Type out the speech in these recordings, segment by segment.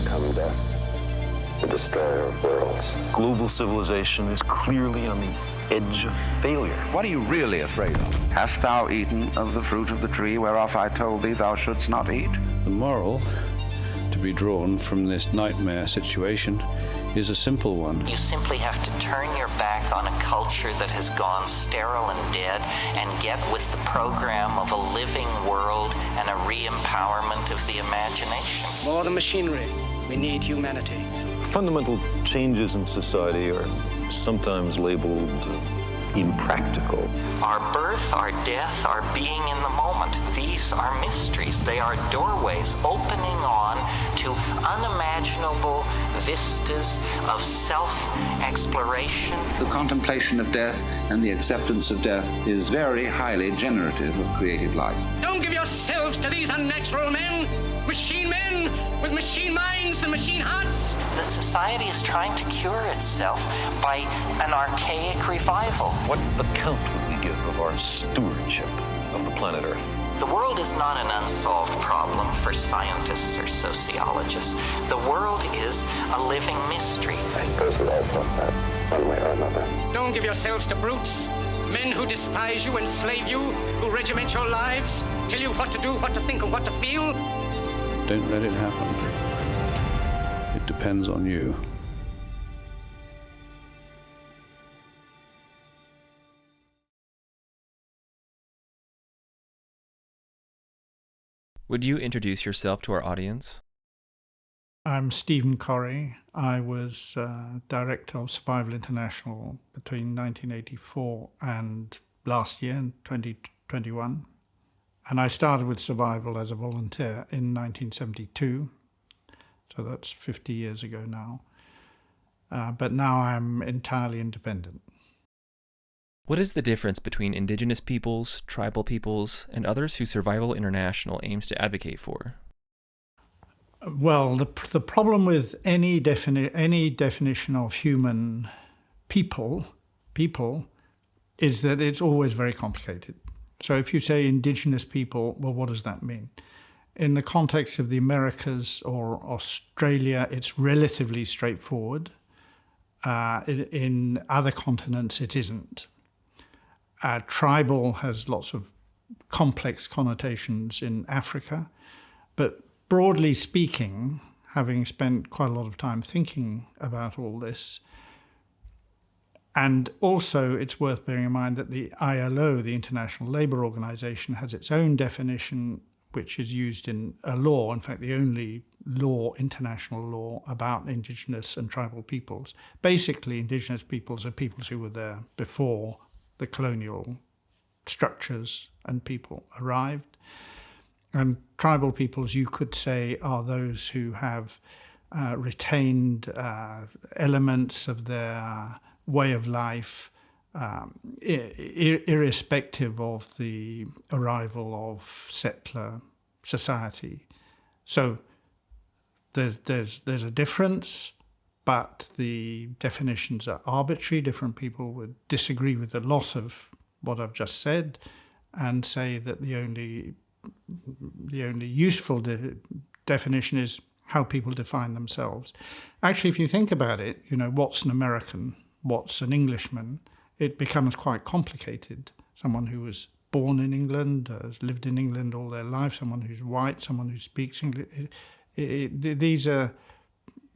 become death, the destroyer of worlds. Global civilization is clearly on the edge of failure. What are you really afraid of? Hast thou eaten of the fruit of the tree whereof I told thee thou shouldst not eat? The moral to be drawn from this nightmare situation is a simple one. You simply have to turn your back on a culture that has gone sterile and dead and get with the program of a living world and a re-empowerment of the imagination. More than machinery, we need humanity. Fundamental changes in society are sometimes labeled impractical. Our birth, our death, our being in the moment, these are mysteries. They are doorways opening on to unimaginable vistas of self-exploration. The contemplation of death and the acceptance of death is very highly generative of creative life. Don't give yourselves to these unnatural men with machine minds and machine hearts. The society is trying to cure itself by an archaic revival. What account would we give of our stewardship of the planet Earth? The world is not an unsolved problem for scientists or sociologists. The world is a living mystery. I suppose we all thought that, one way or another. Don't give yourselves to brutes. Men who despise you, enslave you, who regiment your lives, tell you what to do, what to think, and what to feel. Don't let it happen. It depends on you. Would you introduce yourself to our audience? I'm Stephen Corry. I was director of Survival International between 1984 and last year, in 2021. And I started with Survival as a volunteer in 1972. So that's 50 years ago now. But now I'm entirely independent. What is the difference between Indigenous peoples, tribal peoples, and others who Survival International aims to advocate for? Well, the problem with any definition of human people is that it's always very complicated. So if you say Indigenous people, well, what does that mean? In the context of the Americas or Australia, it's relatively straightforward. In other continents, it isn't. Tribal has lots of complex connotations in Africa, but broadly speaking, having spent quite a lot of time thinking about all this, and also it's worth bearing in mind that the ILO, the International Labour Organization, has its own definition which is used in a law, in fact the only law, international law, about Indigenous and tribal peoples. Basically, Indigenous peoples are peoples who were there before the colonial structures and people arrived. And tribal peoples, you could say, are those who have retained elements of their way of life, irrespective of the arrival of settler society. So there's a difference, but the definitions are arbitrary. Different people would disagree with a lot of what I've just said and say that the only useful definition is how people define themselves. Actually, if you think about it, what's an American? What's an Englishman? It becomes quite complicated. Someone who was born in England, has lived in England all their life, someone who's white, someone who speaks English. These are,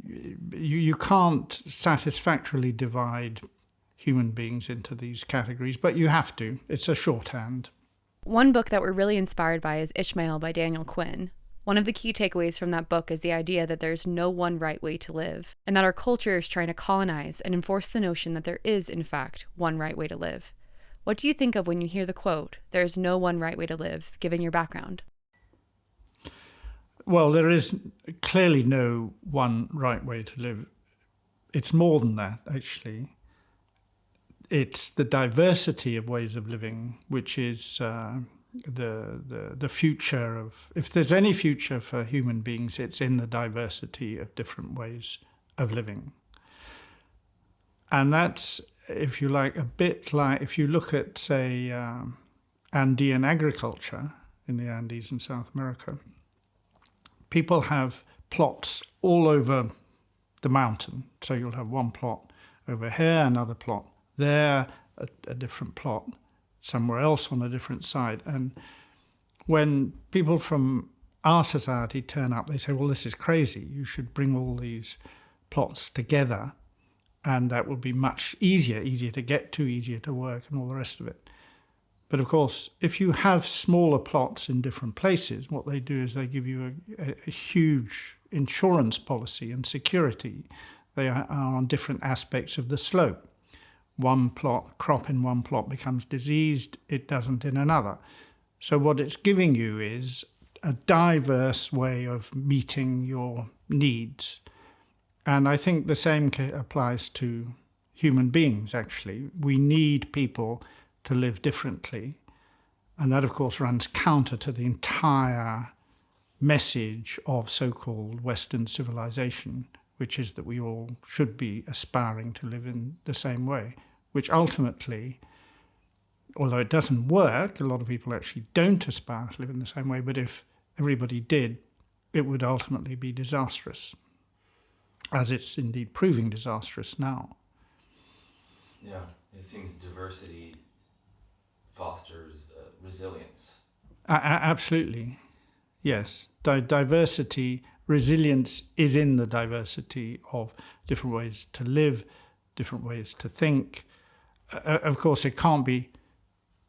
you can't satisfactorily divide human beings into these categories, but you have to. It's a shorthand. One book that we're really inspired by is Ishmael by Daniel Quinn. One of the key takeaways from that book is the idea that there's no one right way to live, and that our culture is trying to colonize and enforce the notion that there is, in fact, one right way to live. What do you think of when you hear the quote, "There's no one right way to live," given your background? Well, there is clearly no one right way to live. It's more than that, actually. It's the diversity of ways of living, which is the future of, if there's any future for human beings, it's in the diversity of different ways of living. And that's, if you like, a bit like, if you look at, say, Andean agriculture in the Andes in South America, people have plots all over the mountain. So you'll have one plot over here, another plot there, a different plot somewhere else on a different side. And when people from our society turn up, they say, well, this is crazy. You should bring all these plots together, and that would be much easier to get to, easier to work, and all the rest of it. But of course, if you have smaller plots in different places, what they do is they give you a huge insurance policy and security. They are on different aspects of the slope. One crop in one plot becomes diseased, it doesn't in another. So what it's giving you is a diverse way of meeting your needs. And I think the same applies to human beings, actually. We need people to live differently. And that, of course, runs counter to the entire message of so-called Western civilization, which is that we all should be aspiring to live in the same way, which ultimately, although it doesn't work, a lot of people actually don't aspire to live in the same way, but if everybody did, it would ultimately be disastrous, as it's indeed proving disastrous now. Yeah, it seems diversity fosters resilience. Absolutely, yes. Diversity, resilience is in the diversity of different ways to live, different ways to think. Of course, it can't be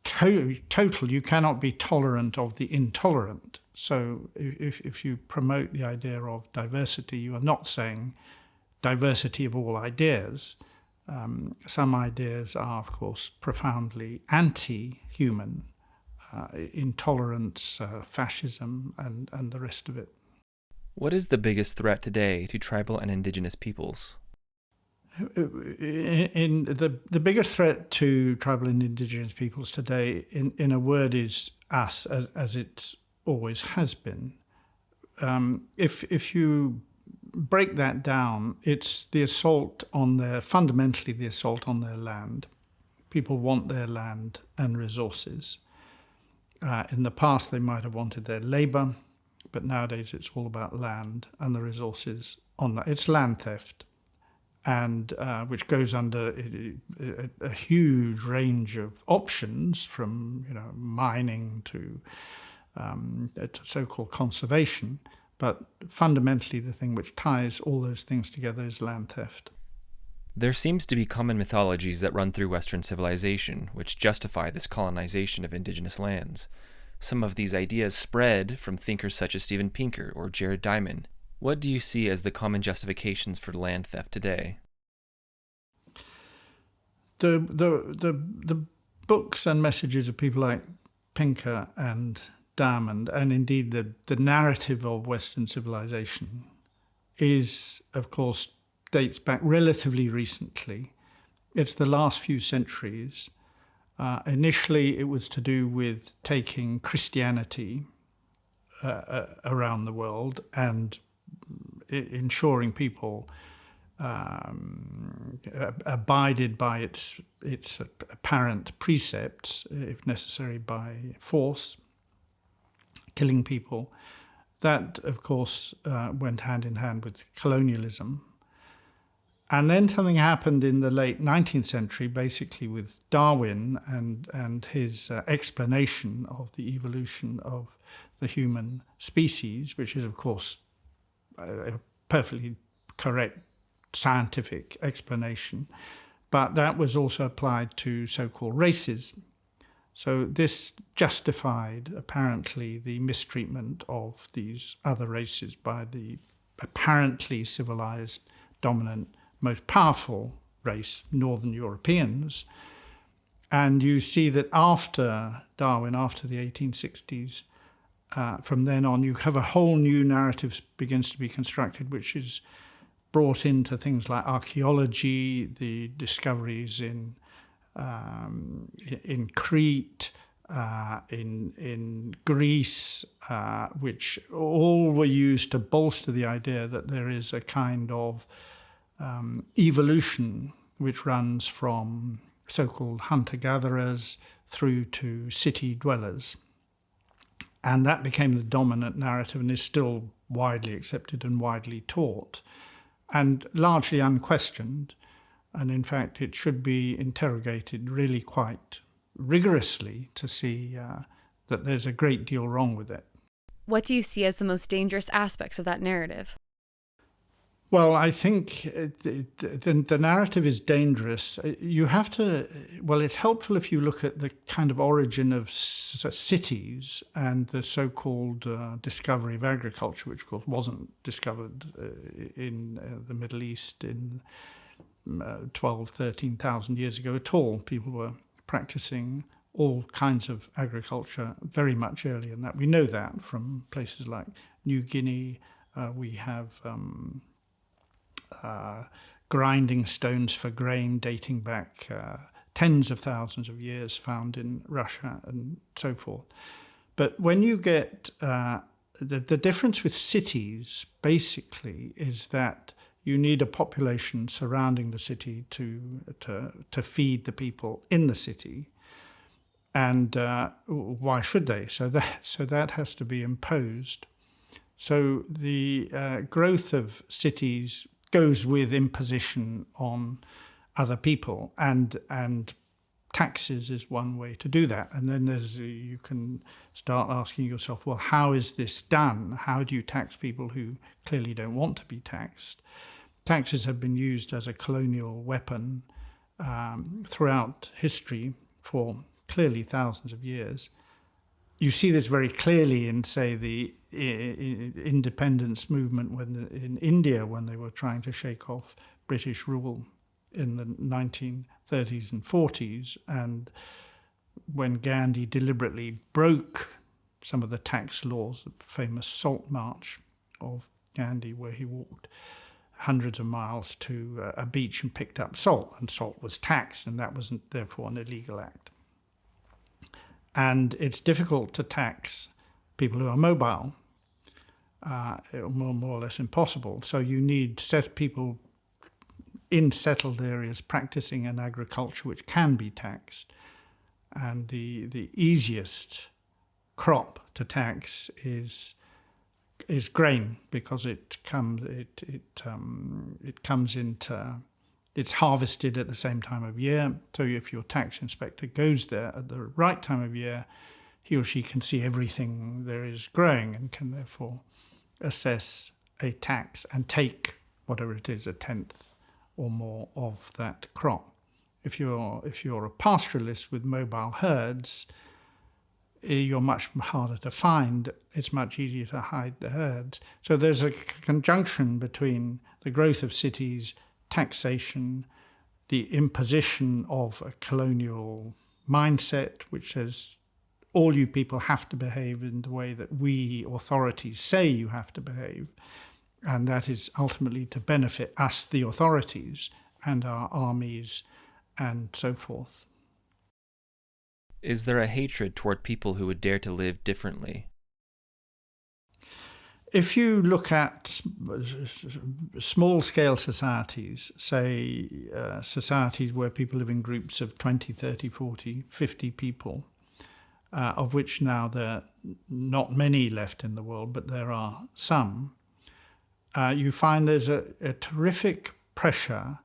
total. You cannot be tolerant of the intolerant. So if you promote the idea of diversity, you are not saying diversity of all ideas. Some ideas are, of course, profoundly anti-human, intolerance, fascism, and the rest of it. What is the biggest threat today to tribal and indigenous peoples? In the biggest threat to tribal and indigenous peoples today, in a word, is us, as it always has been. If you break that down, it's the assault on fundamentally the assault on their land. People want their land and resources. In the past, they might have wanted their labor, but nowadays it's all about land and the resources on that. It's land theft, and which goes under a huge range of options, from mining to so-called conservation. But fundamentally, the thing which ties all those things together is land theft. There seems to be common mythologies that run through Western civilization, which justify this colonization of indigenous lands. Some of these ideas spread from thinkers such as Steven Pinker or Jared Diamond. What do you see as the common justifications for land theft today? The books and messages of people like Pinker and Diamond, and indeed the narrative of Western civilization, is, of course, dates back relatively recently. It's the last few centuries. Initially, it was to do with taking Christianity around the world and ensuring people abided by its apparent precepts, if necessary by force, killing people. That, of course, went hand in hand with colonialism. And then something happened in the late 19th century, basically with Darwin and his explanation of the evolution of the human species, which is, of course, a perfectly correct scientific explanation. But that was also applied to so-called races. So this justified, apparently, the mistreatment of these other races by the apparently civilized, dominant, most powerful race, Northern Europeans. And you see that after Darwin, after the 1860s, from then on, you have a whole new narrative begins to be constructed, which is brought into things like archaeology, the discoveries in Crete, in Greece, which all were used to bolster the idea that there is a kind of evolution which runs from so-called hunter-gatherers through to city dwellers. And that became the dominant narrative and is still widely accepted and widely taught, and largely unquestioned. And in fact, it should be interrogated really quite rigorously to see that there's a great deal wrong with it. What do you see as the most dangerous aspects of that narrative? Well, I think the narrative is dangerous. You have to, well, it's helpful if you look at the kind of origin of cities and the so-called discovery of agriculture, which of course wasn't discovered in the Middle East in 12, 13,000 years ago at all. People were practicing all kinds of agriculture very much earlier than that. We know that from places like New Guinea. We have grinding stones for grain dating back tens of thousands of years found in Russia and so forth. But when you get the difference with cities basically is that you need a population surrounding the city to feed the people in the city. And why should they? So that has to be imposed. So the growth of cities goes with imposition on other people, and taxes is one way to do that. And then you can start asking yourself, well, how is this done? How do you tax people who clearly don't want to be taxed? Taxes have been used as a colonial weapon throughout history for clearly thousands of years. You see this very clearly in, say, the independence movement in India, when they were trying to shake off British rule in the 1930s and 40s, and when Gandhi deliberately broke some of the tax laws, the famous Salt March of Gandhi, where he walked hundreds of miles to a beach and picked up salt, and salt was taxed, and that wasn't therefore an illegal act. And it's difficult to tax people who are mobile, more or less impossible. So you need people in settled areas practicing an agriculture which can be taxed. And the easiest crop to tax is grain, because it's harvested at the same time of year. So if your tax inspector goes there at the right time of year, he or she can see everything there is growing and can therefore assess a tax and take whatever it is, a tenth or more of that crop. If you're a pastoralist with mobile herds, you're much harder to find. It's much easier to hide the herds. So there's a conjunction between the growth of cities, taxation, the imposition of a colonial mindset which says all you people have to behave in the way that we authorities say you have to behave, and that is ultimately to benefit us, the authorities, and our armies and so forth. Is there a hatred toward people who would dare to live differently? If you look at small-scale societies, say societies where people live in groups of 20, 30, 40, 50 people, of which now there are not many left in the world, but there are some, you find there's a terrific pressure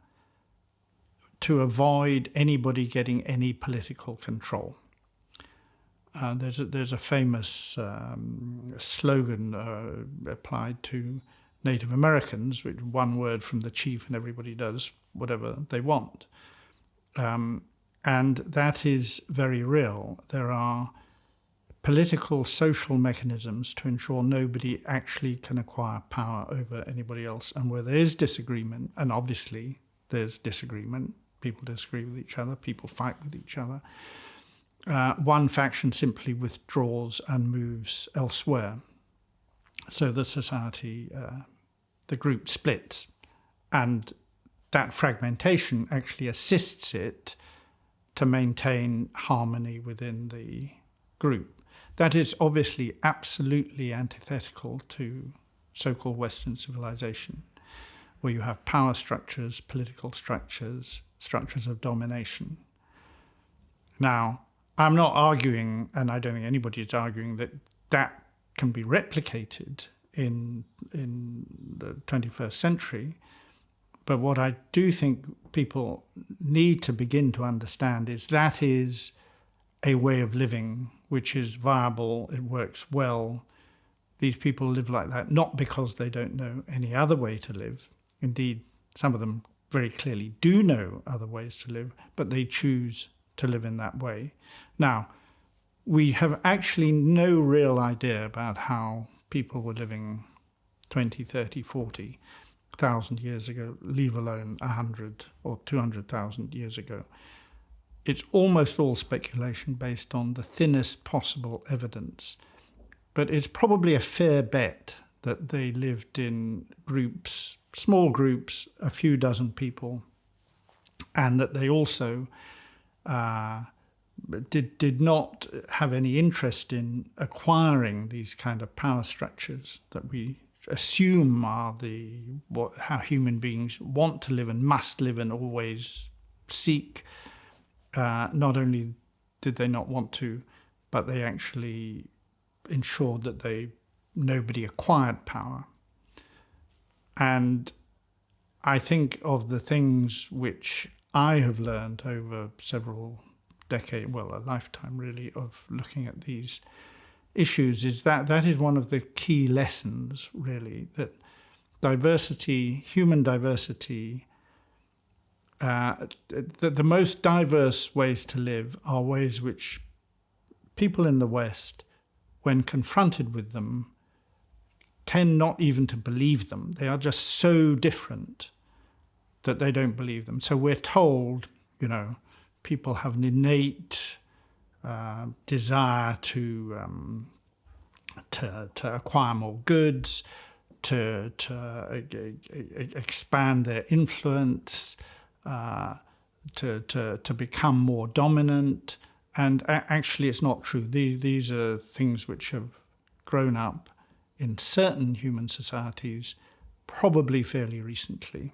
to avoid anybody getting any political control. There's a famous slogan applied to Native Americans, which one word from the chief and everybody does whatever they want. And that is very real. There are political, social mechanisms to ensure nobody actually can acquire power over anybody else. And where there is disagreement, and obviously there's disagreement, people disagree with each other, people fight with each other, one faction simply withdraws and moves elsewhere. So the society, the group splits. And that fragmentation actually assists it to maintain harmony within the group. That is obviously absolutely antithetical to so-called Western civilization, where you have power structures, political structures, structures of domination. Now, I'm not arguing, and I don't think anybody is arguing, that that can be replicated in the 21st century. But what I do think people need to begin to understand is that is a way of living which is viable, it works well. These people live like that not because they don't know any other way to live. Indeed, some of them very clearly do know other ways to live, but they choose to live in that way. Now, we have actually no real idea about how people were living 20, 30, 40,000 years ago, leave alone 100 or 200,000 years ago. It's almost all speculation based on the thinnest possible evidence. But it's probably a fair bet that they lived in groups, small groups, a few dozen people, and that they also did not have any interest in acquiring these kind of power structures that we assume are how human beings want to live and must live and always seek. Not only did they not want to, but they actually ensured that nobody acquired power. And I think of the things which I have learned over several decades, well, a lifetime really, of looking at these issues, is that is one of the key lessons, really, that diversity, human diversity, the most diverse ways to live are ways which people in the West, when confronted with them, tend not even to believe them. They are just so different that they don't believe them. So we're told, people have an innate desire to acquire more goods, to expand their influence, to become more dominant. And actually, it's not true. These are things which have grown up in certain human societies, probably fairly recently.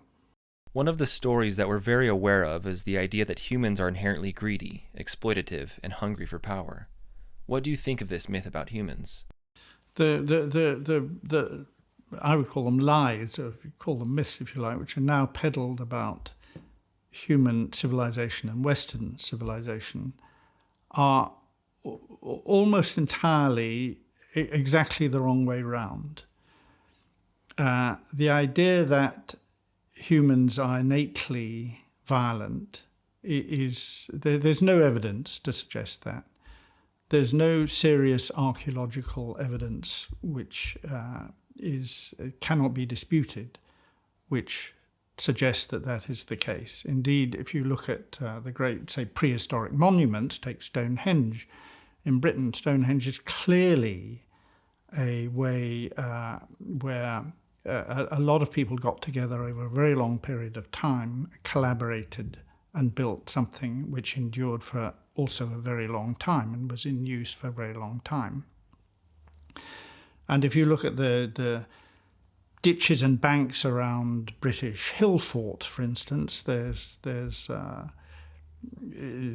One of the stories that we're very aware of is the idea that humans are inherently greedy, exploitative, and hungry for power. What do you think of this myth about humans? I would call them lies, or you call them myths, if you like, which are now peddled about human civilization and Western civilization, are almost entirely exactly the wrong way round. The idea that humans are innately violent there's no evidence to suggest that. There's no serious archaeological evidence which cannot be disputed, which suggests that is the case. Indeed, if you look at the great, say, prehistoric monuments, take Stonehenge. In Britain, Stonehenge is clearly a way where a lot of people got together over a very long period of time, collaborated, and built something which endured for also a very long time and was in use for a very long time. And if you look at the ditches and banks around British Hill Fort, for instance, there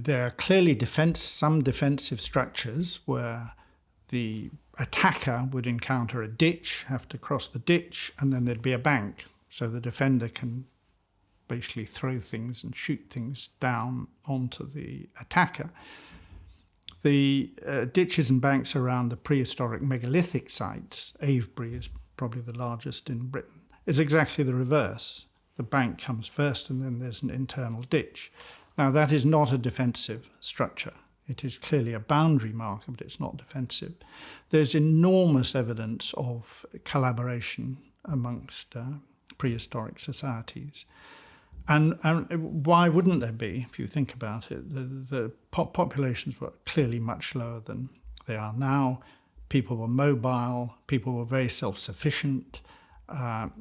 are clearly some defensive structures where the attacker would encounter a ditch, have to cross the ditch, and then there'd be a bank. So the defender can basically throw things and shoot things down onto the attacker. The ditches and banks around the prehistoric megalithic sites, Avebury is probably the largest in Britain, is exactly the reverse. The bank comes first and then there's an internal ditch. Now that is not a defensive structure. It is clearly a boundary marker, but it's not defensive. There's enormous evidence of collaboration amongst prehistoric societies. And why wouldn't there be, if you think about it? The populations were clearly much lower than they are now. People were mobile, people were very self-sufficient.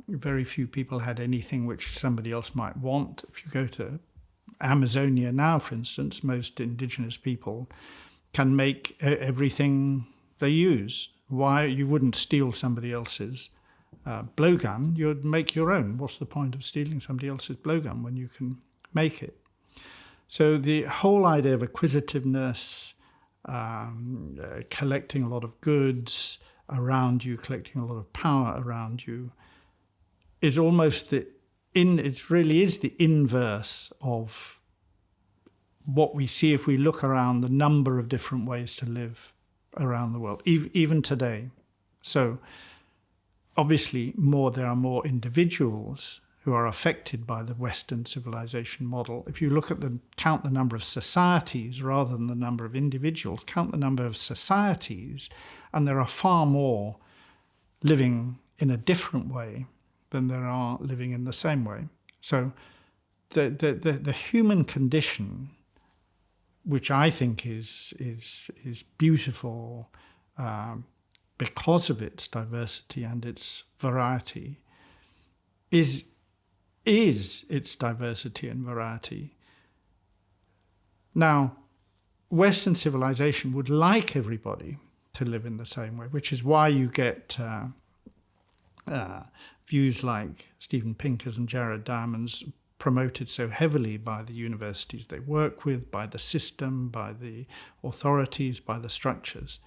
Very few people had anything which somebody else might want. If you go to Amazonia now, for instance, most indigenous people can make everything they use. Why? You wouldn't steal somebody else's blowgun, you'd make your own. What's the point of stealing somebody else's blowgun when you can make it? So the whole idea of acquisitiveness, collecting a lot of goods around you, collecting a lot of power around you, is almost it really is the inverse of what we see if we look around the number of different ways to live around the world, even today. So obviously there are more individuals who are affected by the Western civilization model. If you look at count the number of societies rather than the number of individuals, count the number of societies, and there are far more living in a different way than there are living in the same way. So the human condition, which I think is beautiful because of its diversity and its variety, is its diversity and variety. Now, Western civilization would like everybody to live in the same way, which is why you get views like Steven Pinker's and Jared Diamond's promoted so heavily by the universities they work with, by the system, by the authorities, by the structures.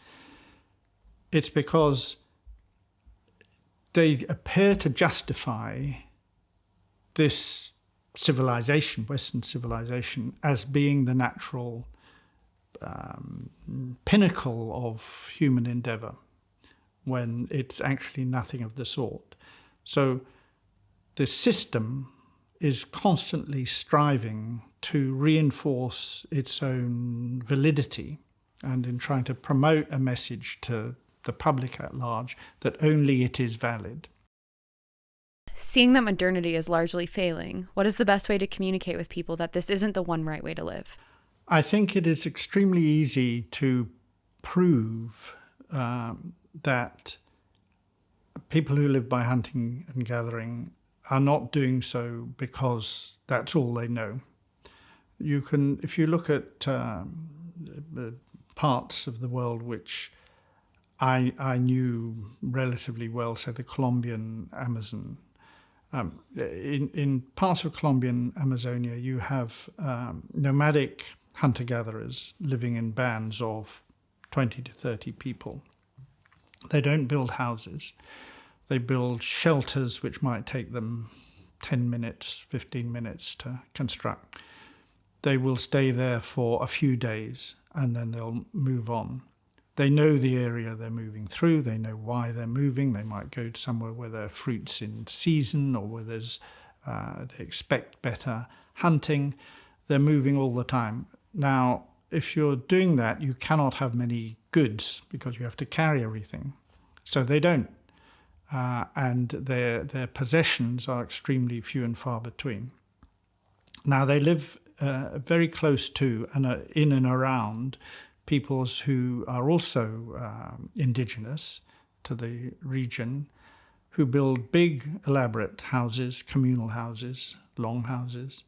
It's because they appear to justify this civilization, Western civilization, as being the natural pinnacle of human endeavor, when it's actually nothing of the sort. So the system is constantly striving to reinforce its own validity, and in trying to promote a message to the public at large that only it is valid. Seeing that modernity is largely failing, what is the best way to communicate with people that this isn't the one right way to live? I think it is extremely easy to prove that people who live by hunting and gathering are not doing so because that's all they know. You can, if you look at parts of the world which I knew relatively well, so the Colombian Amazon. In parts of Colombian Amazonia, you have nomadic hunter-gatherers living in bands of 20 to 30 people. They don't build houses. They build shelters which might take them 10 minutes, 15 minutes to construct. They will stay there for a few days and then they'll move on. They know the area they're moving through. They know why they're moving. They might go to somewhere where there are fruits in season, or where there's they expect better hunting. They're moving all the time. Now, if you're doing that, you cannot have many goods because you have to carry everything. So they don't. And their possessions are extremely few and far between. Now, they live very close to and in and around peoples who are also indigenous to the region, who build big, elaborate houses, communal houses, long houses,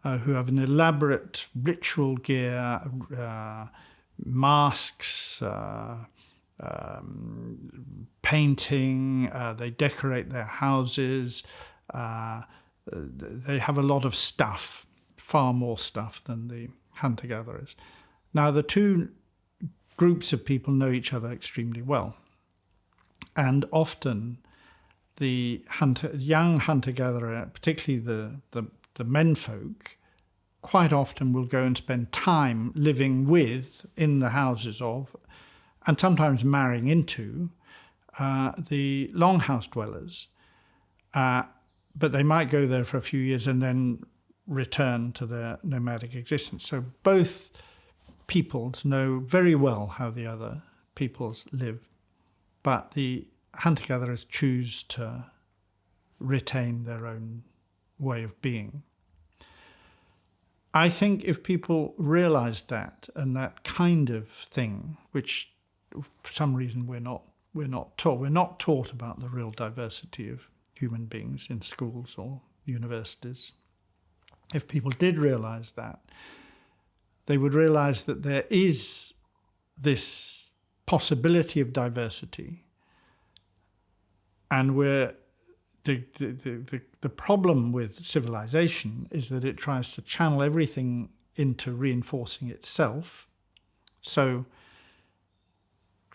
who have an elaborate ritual gear, masks, painting, they decorate their houses, they have a lot of stuff, far more stuff than the hunter-gatherers. Now, the two groups of people know each other extremely well. And often the young hunter-gatherer, particularly the menfolk, quite often will go and spend time living with, in the houses of, and sometimes marrying into, the longhouse dwellers. But they might go there for a few years and then return to their nomadic existence. So both peoples know very well how the other peoples live, but the hunter-gatherers choose to retain their own way of being. I think if people realized that, and that kind of thing, which for some reason we're not taught about the real diversity of human beings in schools or universities. If people did realize that, they would realize that there is this possibility of diversity, and where the problem with civilization is that it tries to channel everything into reinforcing itself. So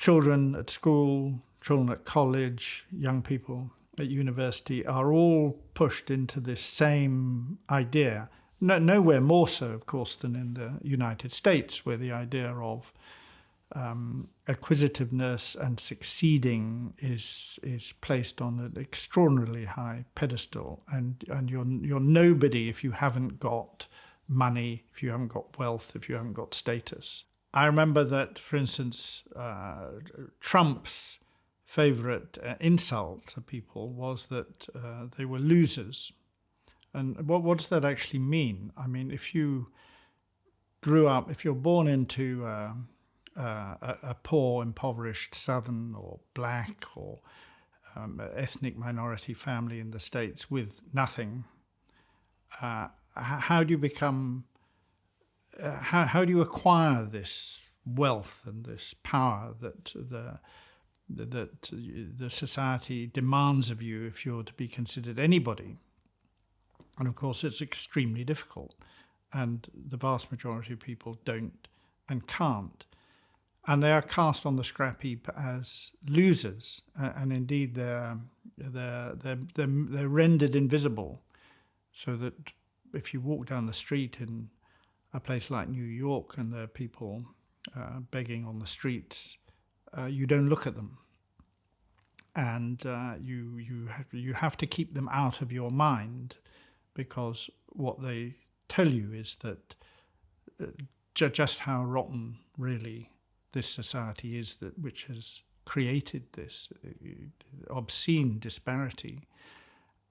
children at school, children at college, young people at university are all pushed into this same idea. Nowhere more so, of course, than in the United States, where the idea of acquisitiveness and succeeding is placed on an extraordinarily high pedestal, and you're nobody if you haven't got money, if you haven't got wealth, if you haven't got status. I remember that, for instance, Trump's favorite insult to people was that they were losers. And what does that actually mean? I mean, if you grew up, if you're born into a poor, impoverished Southern or black or ethnic minority family in the States with nothing, how do you become, how do you acquire this wealth and this power that the society demands of you if you're to be considered anybody? And of course, it's extremely difficult, and the vast majority of people don't and can't. And they are cast on the scrap heap as losers, and indeed they're rendered invisible, so that if you walk down the street in a place like New York and there are people begging on the streets, you don't look at them, and you have to keep them out of your mind, because what they tell you is that just how rotten really this society is, that which has created this obscene disparity,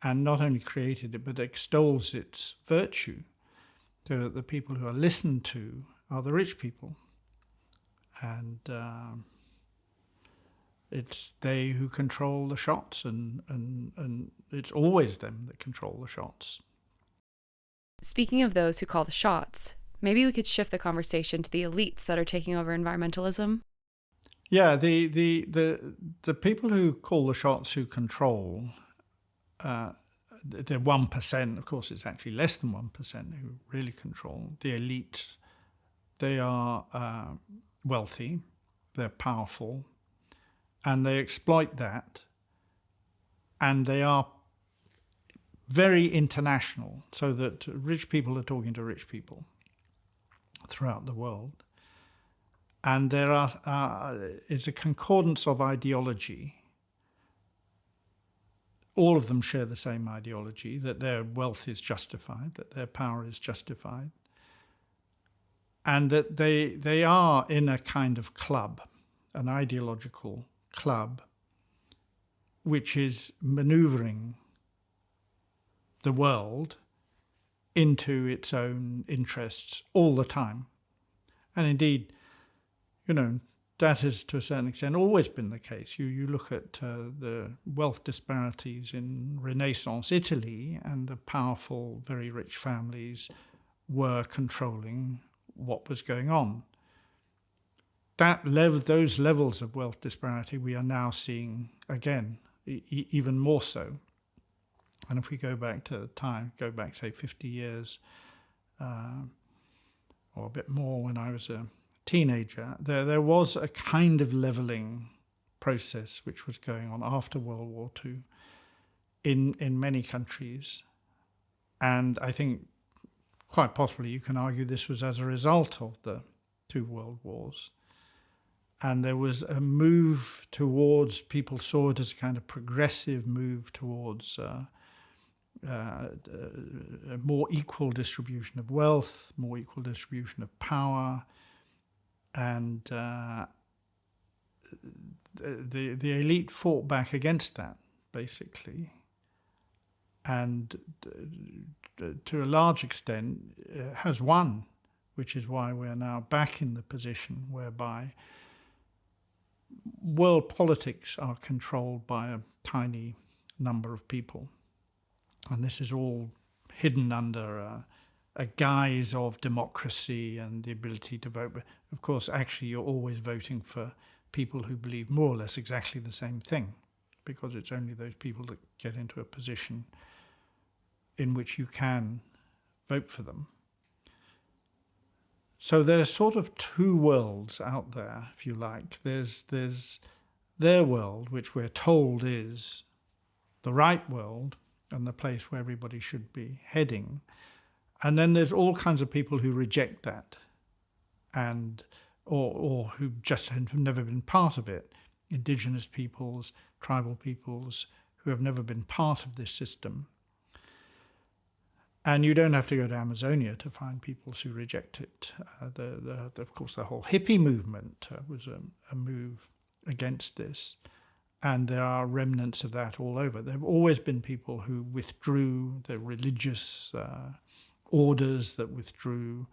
and not only created it but extols its virtue, so that the people who are listened to are the rich people, and it's they who control the shots, and it's always them that control the shots. Speaking of those who call the shots, maybe we could shift the conversation to the elites that are taking over environmentalism. Yeah, the people who call the shots, who control, the 1%, of course it's actually less than 1% who really control. The elites, they are wealthy, they're powerful, and they exploit that, and they are very international, so that rich people are talking to rich people throughout the world. And there is a concordance of ideology. All of them share the same ideology, that their wealth is justified, that their power is justified, and that they are in a kind of club, an ideological club, which is maneuvering the world into its own interests all the time. And indeed, that has to a certain extent always been the case. You look at the wealth disparities in Renaissance Italy, and the powerful, very rich families were controlling what was going on. Those levels of wealth disparity we are now seeing again, even more so. And if we go back to time, say 50 years, or a bit more, when I was a teenager, there was a kind of levelling process which was going on after World War II in many countries. And I think quite possibly you can argue this was as a result of the two world wars. And there was a move towards, people saw it as a kind of progressive move towards a more equal distribution of wealth, more equal distribution of power, and the elite fought back against that, basically, and to a large extent has won, which is why we're now back in the position whereby world politics are controlled by a tiny number of people. And this is all hidden under a guise of democracy and the ability to vote. But of course, actually, you're always voting for people who believe more or less exactly the same thing, because it's only those people that get into a position in which you can vote for them. So there's sort of two worlds out there, if you like. There's their world, which we're told is the right world and the place where everybody should be heading. And then there's all kinds of people who reject that, and or who just have never been part of it. Indigenous peoples, tribal peoples who have never been part of this system. And you don't have to go to Amazonia to find peoples who reject it. Of course, the whole hippie movement was a move against this. And there are remnants of that all over. There have always been people who withdrew, the religious orders that withdrew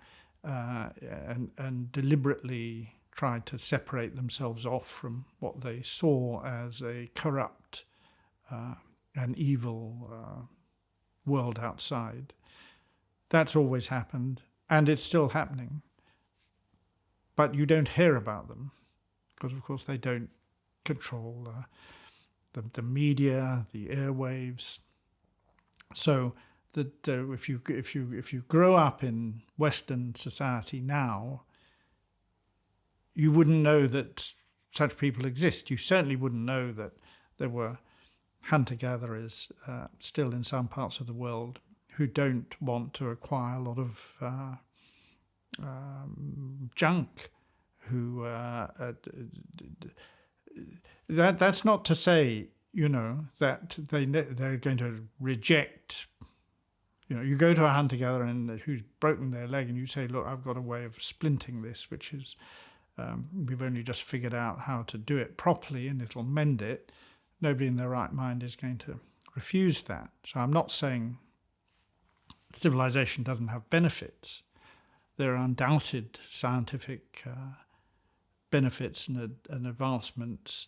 and deliberately tried to separate themselves off from what they saw as a corrupt and evil world outside. That's always happened, and it's still happening. But you don't hear about them, because of course they don't control the media, the airwaves. So that if you grow up in Western society now, you wouldn't know that such people exist. You certainly wouldn't know that there were hunter-gatherers still in some parts of the world who don't want to acquire a lot of junk. That's not to say, that they're going to reject. You go to a hunter-gatherer and who's broken their leg, and you say, "Look, I've got a way of splinting this, which is we've only just figured out how to do it properly, and it'll mend it." Nobody in their right mind is going to refuse that. So I'm not saying civilization doesn't have benefits. There are undoubted scientific benefits and advancements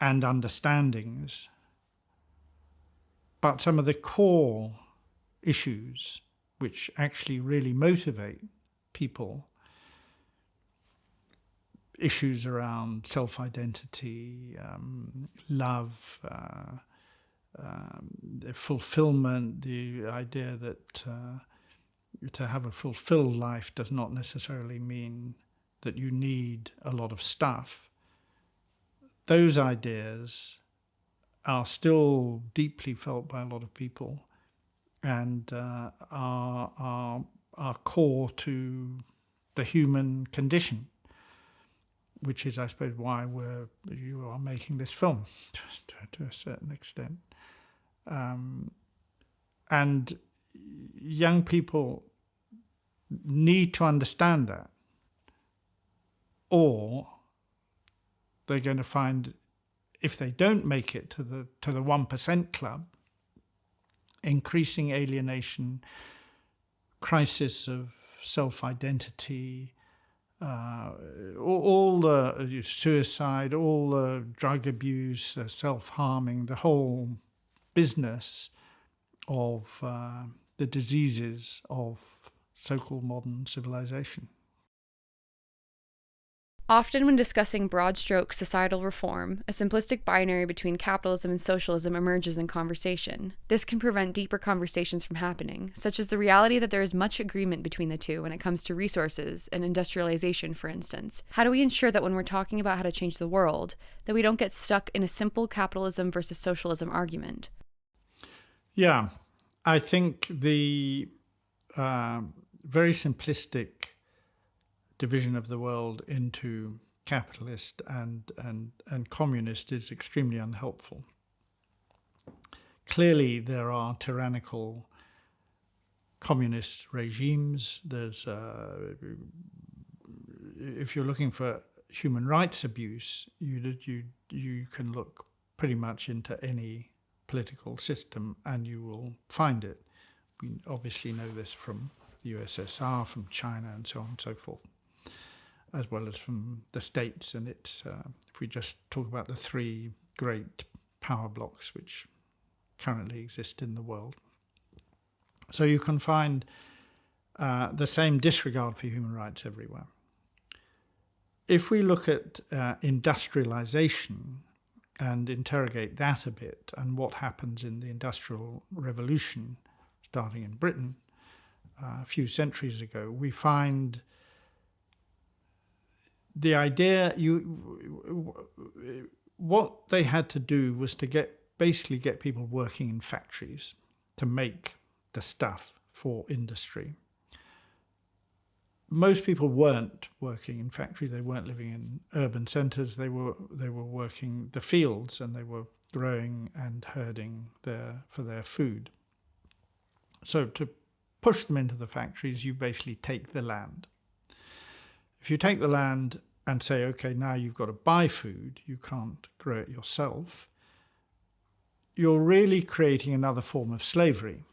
and understandings. But some of the core issues which actually really motivate people, issues around self-identity, love, fulfillment, the idea that to have a fulfilled life does not necessarily mean that you need a lot of stuff. Those ideas are still deeply felt by a lot of people and are core to the human condition, which is, I suppose, why you are making this film to a certain extent. And young people need to understand that, or they're going to find, if they don't make it to the 1% club, increasing alienation, crisis of self-identity, all the suicide, all the drug abuse, self-harming, the whole business of the diseases of so-called modern civilization. Often when discussing broad-stroke societal reform, a simplistic binary between capitalism and socialism emerges in conversation. This can prevent deeper conversations from happening, such as the reality that there is much agreement between the two when it comes to resources and industrialization, for instance. How do we ensure that when we're talking about how to change the world, that we don't get stuck in a simple capitalism versus socialism argument? Yeah, I think the very simplistic division of the world into capitalist and communist is extremely unhelpful. Clearly, there are tyrannical communist regimes. There's if you're looking for human rights abuse, you can look pretty much into any political system and you will find it. We obviously know this from the USSR, from China, and so on and so forth, as well as from the States. And it's, if we just talk about the three great power blocks which currently exist in the world. So you can find the same disregard for human rights everywhere. If we look at industrialization and interrogate that a bit and what happens in the Industrial Revolution, starting in Britain a few centuries ago, we find the idea, what they had to do was to basically get people working in factories to make the stuff for industry. Most people weren't working in factories. They weren't living in urban centres. They were working the fields, and they were growing and herding for their food. So to push them into the factories, you basically take the land. If you take the land and say, okay, now you've got to buy food, you can't grow it yourself, you're really creating another form of slavery.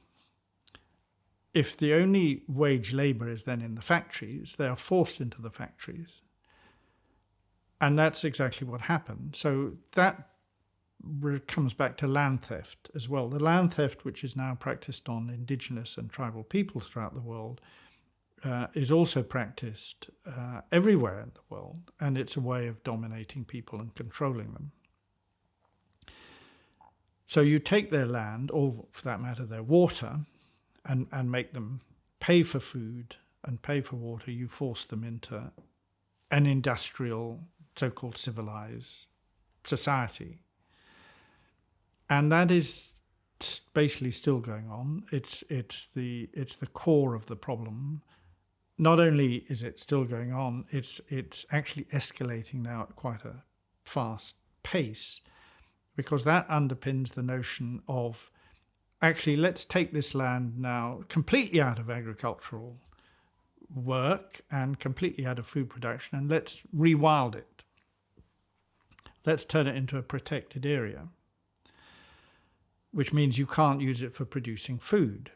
If the only wage labour is then in the factories, they are forced into the factories. And that's exactly what happened. So that comes back to land theft as well. The land theft, which is now practiced on indigenous and tribal peoples throughout the world, is also practiced everywhere in the world, and it's a way of dominating people and controlling them. So you take their land, or for that matter their water, and make them pay for food and pay for water. You force them into an industrial, so-called civilized society. And that is basically still going on. It's the core of the problem. Not only is it still going on, it's actually escalating now at quite a fast pace, because that underpins the notion of, actually, let's take this land now completely out of agricultural work and completely out of food production, and let's rewild it. Let's turn it into a protected area, which means you can't use it for producing food.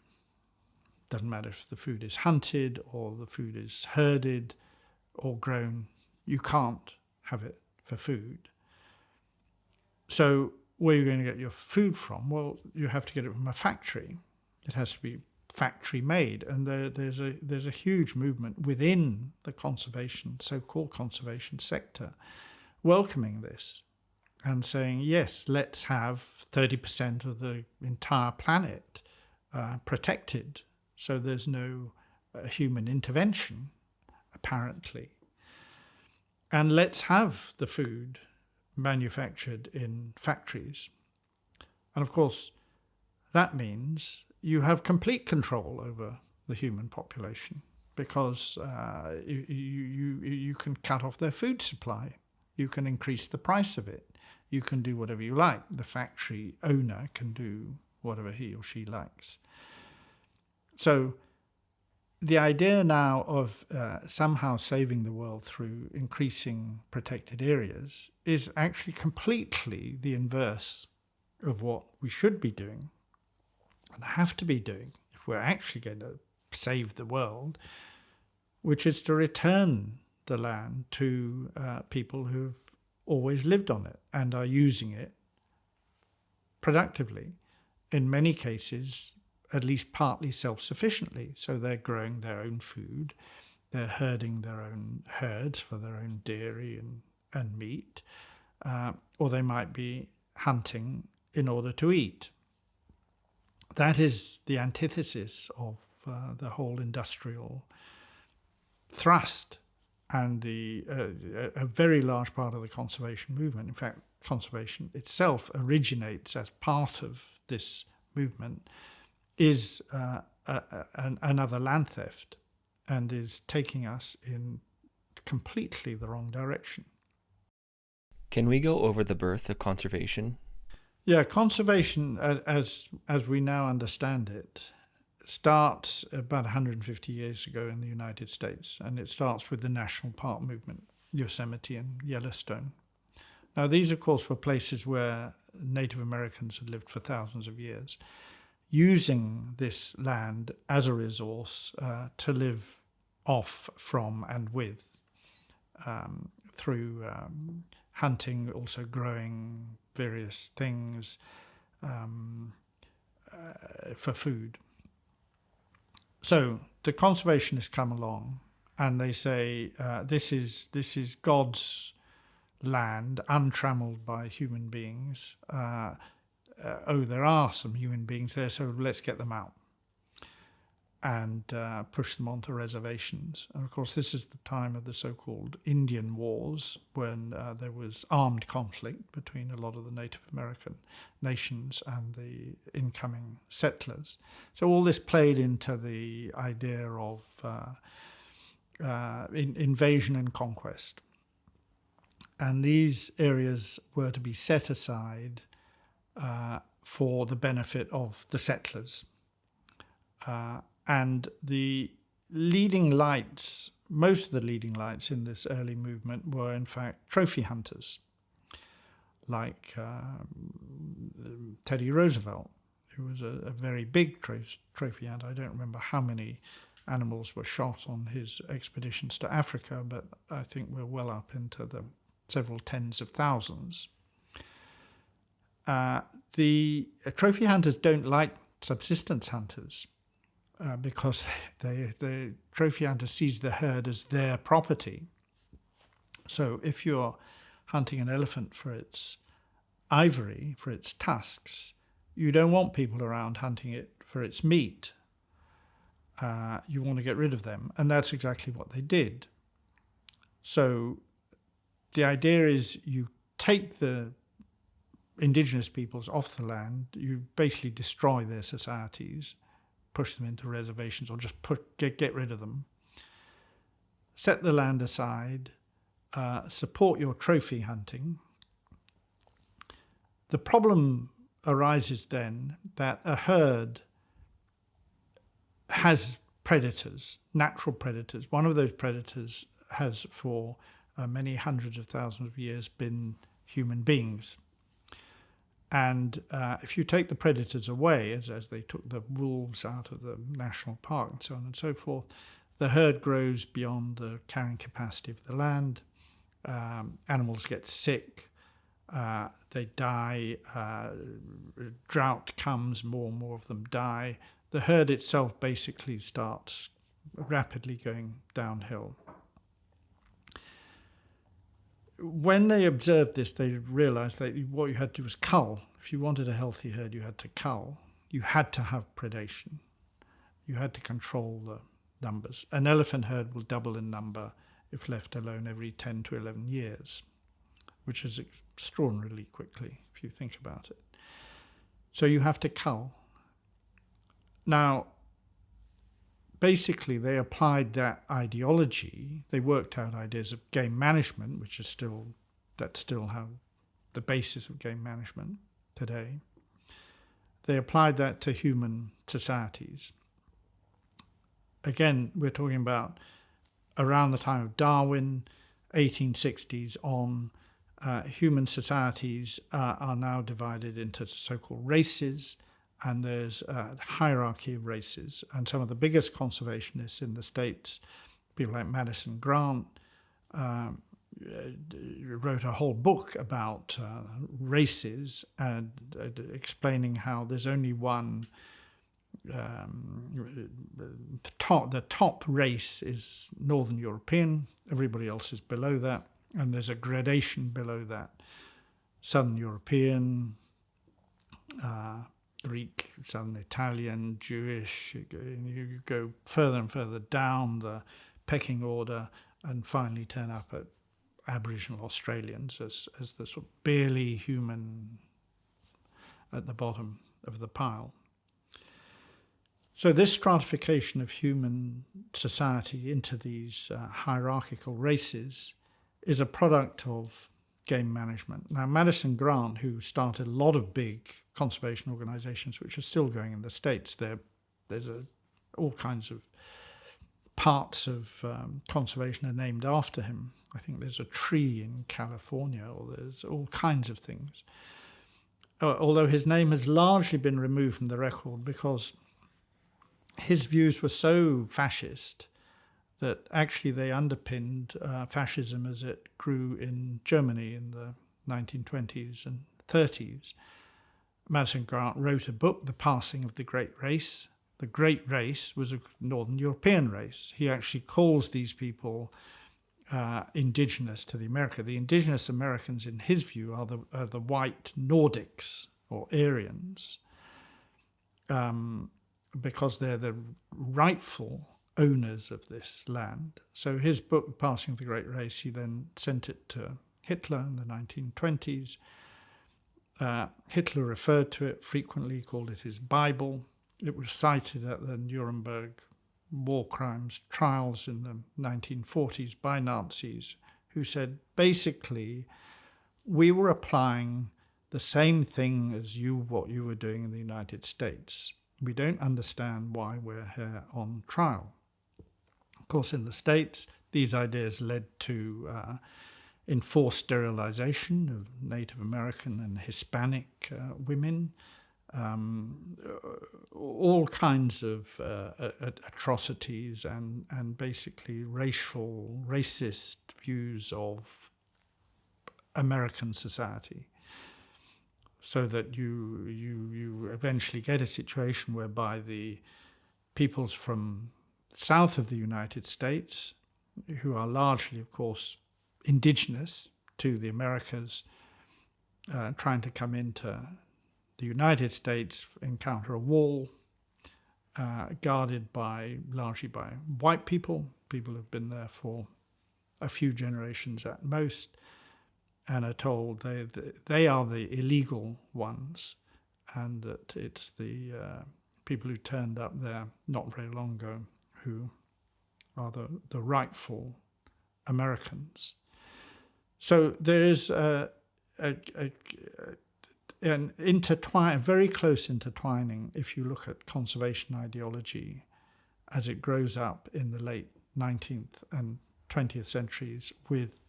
Doesn't matter if the food is hunted or the food is herded or grown, you can't have it for food. So where are you going to get your food from? Well, you have to get it from a factory. It has to be factory made, and there's a huge movement within the so-called conservation sector, welcoming this and saying, yes, let's have 30% of the entire planet protected, so there's no human intervention, apparently. And let's have the food manufactured in factories. And of course, that means you have complete control over the human population, because you can cut off their food supply. You can increase the price of it. You can do whatever you like. The factory owner can do whatever he or she likes. So the idea now of somehow saving the world through increasing protected areas is actually completely the inverse of what we should be doing and have to be doing if we're actually going to save the world, which is to return the land to people who've always lived on it and are using it productively, in many cases at least partly self-sufficiently. So they're growing their own food, they're herding their own herds for their own dairy and meat, or they might be hunting in order to eat. That is the antithesis of the whole industrial thrust, and a very large part of the conservation movement. In fact, conservation itself originates as part of this movement, is another land theft, and is taking us in completely the wrong direction. Can we go over the birth of conservation? Yeah, conservation, as we now understand it, starts about 150 years ago in the United States, and it starts with the national park movement, Yosemite and Yellowstone. Now, these, of course, were places where Native Americans had lived for thousands of years, using this land as a resource to live off from and with, through hunting, also growing various things for food. So the conservationists come along and they say, this is God's land, untrammeled by human beings. There are some human beings there, so let's get them out. and push them onto reservations. And of course, this is the time of the so-called Indian Wars, when there was armed conflict between a lot of the Native American nations and the incoming settlers. So all this played into the idea of invasion and conquest. And these areas were to be set aside for the benefit of the settlers. And the leading lights, most of the leading lights in this early movement were in fact trophy hunters, like Teddy Roosevelt, who was a very big trophy hunter. I don't remember how many animals were shot on his expeditions to Africa, but I think we're well up into the several tens of thousands. The trophy hunters don't like subsistence hunters, because the trophy hunter sees the herd as their property. So if you're hunting an elephant for its ivory, for its tusks, you don't want people around hunting it for its meat. You want to get rid of them. And that's exactly what they did. So the idea is you take the indigenous peoples off the land, you basically destroy their societies, push them into reservations, or just get rid of them. Set the land aside, support your trophy hunting. The problem arises then that a herd has predators, natural predators. One of those predators has for many hundreds of thousands of years been human beings. And if you take the predators away, as they took the wolves out of the national park and so on and so forth, the herd grows beyond the carrying capacity of the land. Animals get sick, they die, drought comes, more and more of them die. The herd itself basically starts rapidly going downhill. When they observed this, they realized that what you had to do was cull. If you wanted a healthy herd, you had to cull. You had to have predation. You had to control the numbers. An elephant herd will double in number if left alone every 10 to 11 years, which is extraordinarily quickly if you think about it. So you have to cull. Now, basically, they applied that ideology. They worked out ideas of game management, which is still how the basis of game management today. They applied that to human societies. Again, we're talking about around the time of Darwin, 1860s on. Human societies are now divided into so-called races, and there's a hierarchy of races. And some of the biggest conservationists in the States, people like Madison Grant, wrote a whole book about races and explaining how there's only one. The top race is Northern European. Everybody else is below that, and there's a gradation below that. Southern European, Greek, Southern Italian, Jewish. You go further and further down the pecking order, and finally turn up at Aboriginal Australians as the sort of barely human at the bottom of the pile. So this stratification of human society into these hierarchical races is a product of game management. Now, Madison Grant, who started a lot of big conservation organizations, which are still going in the States, there's all kinds of parts of conservation are named after him. I think there's a tree in California, or there's all kinds of things. Although his name has largely been removed from the record because his views were so fascist that actually they underpinned fascism as it grew in Germany in the 1920s and 30s. Madison Grant wrote a book, The Passing of the Great Race. The Great Race was a Northern European race. He actually calls these people indigenous to the America. The indigenous Americans, in his view, are the white Nordics or Aryans, because they're the rightful owners of this land. So his book, Passing of the Great Race, he then sent it to Hitler in the 1920s. Hitler referred to it frequently, called it his Bible. It was cited at the Nuremberg war crimes trials in the 1940s by Nazis, who said, basically, we were applying the same thing as what you were doing in the United States. We don't understand why we're here on trial. Of course, in the States, these ideas led to enforced sterilization of Native American and Hispanic women, all kinds of atrocities and basically racist views of American society, so that you eventually get a situation whereby the peoples from south of the United States, who are largely, of course, indigenous to the Americas, trying to come into the United States, encounter a wall guarded largely by white people who've been there for a few generations at most, and are told they are the illegal ones, and that it's the people who turned up there not very long ago who are the rightful Americans. So there is a very close intertwining, if you look at conservation ideology as it grows up in the late 19th and 20th centuries with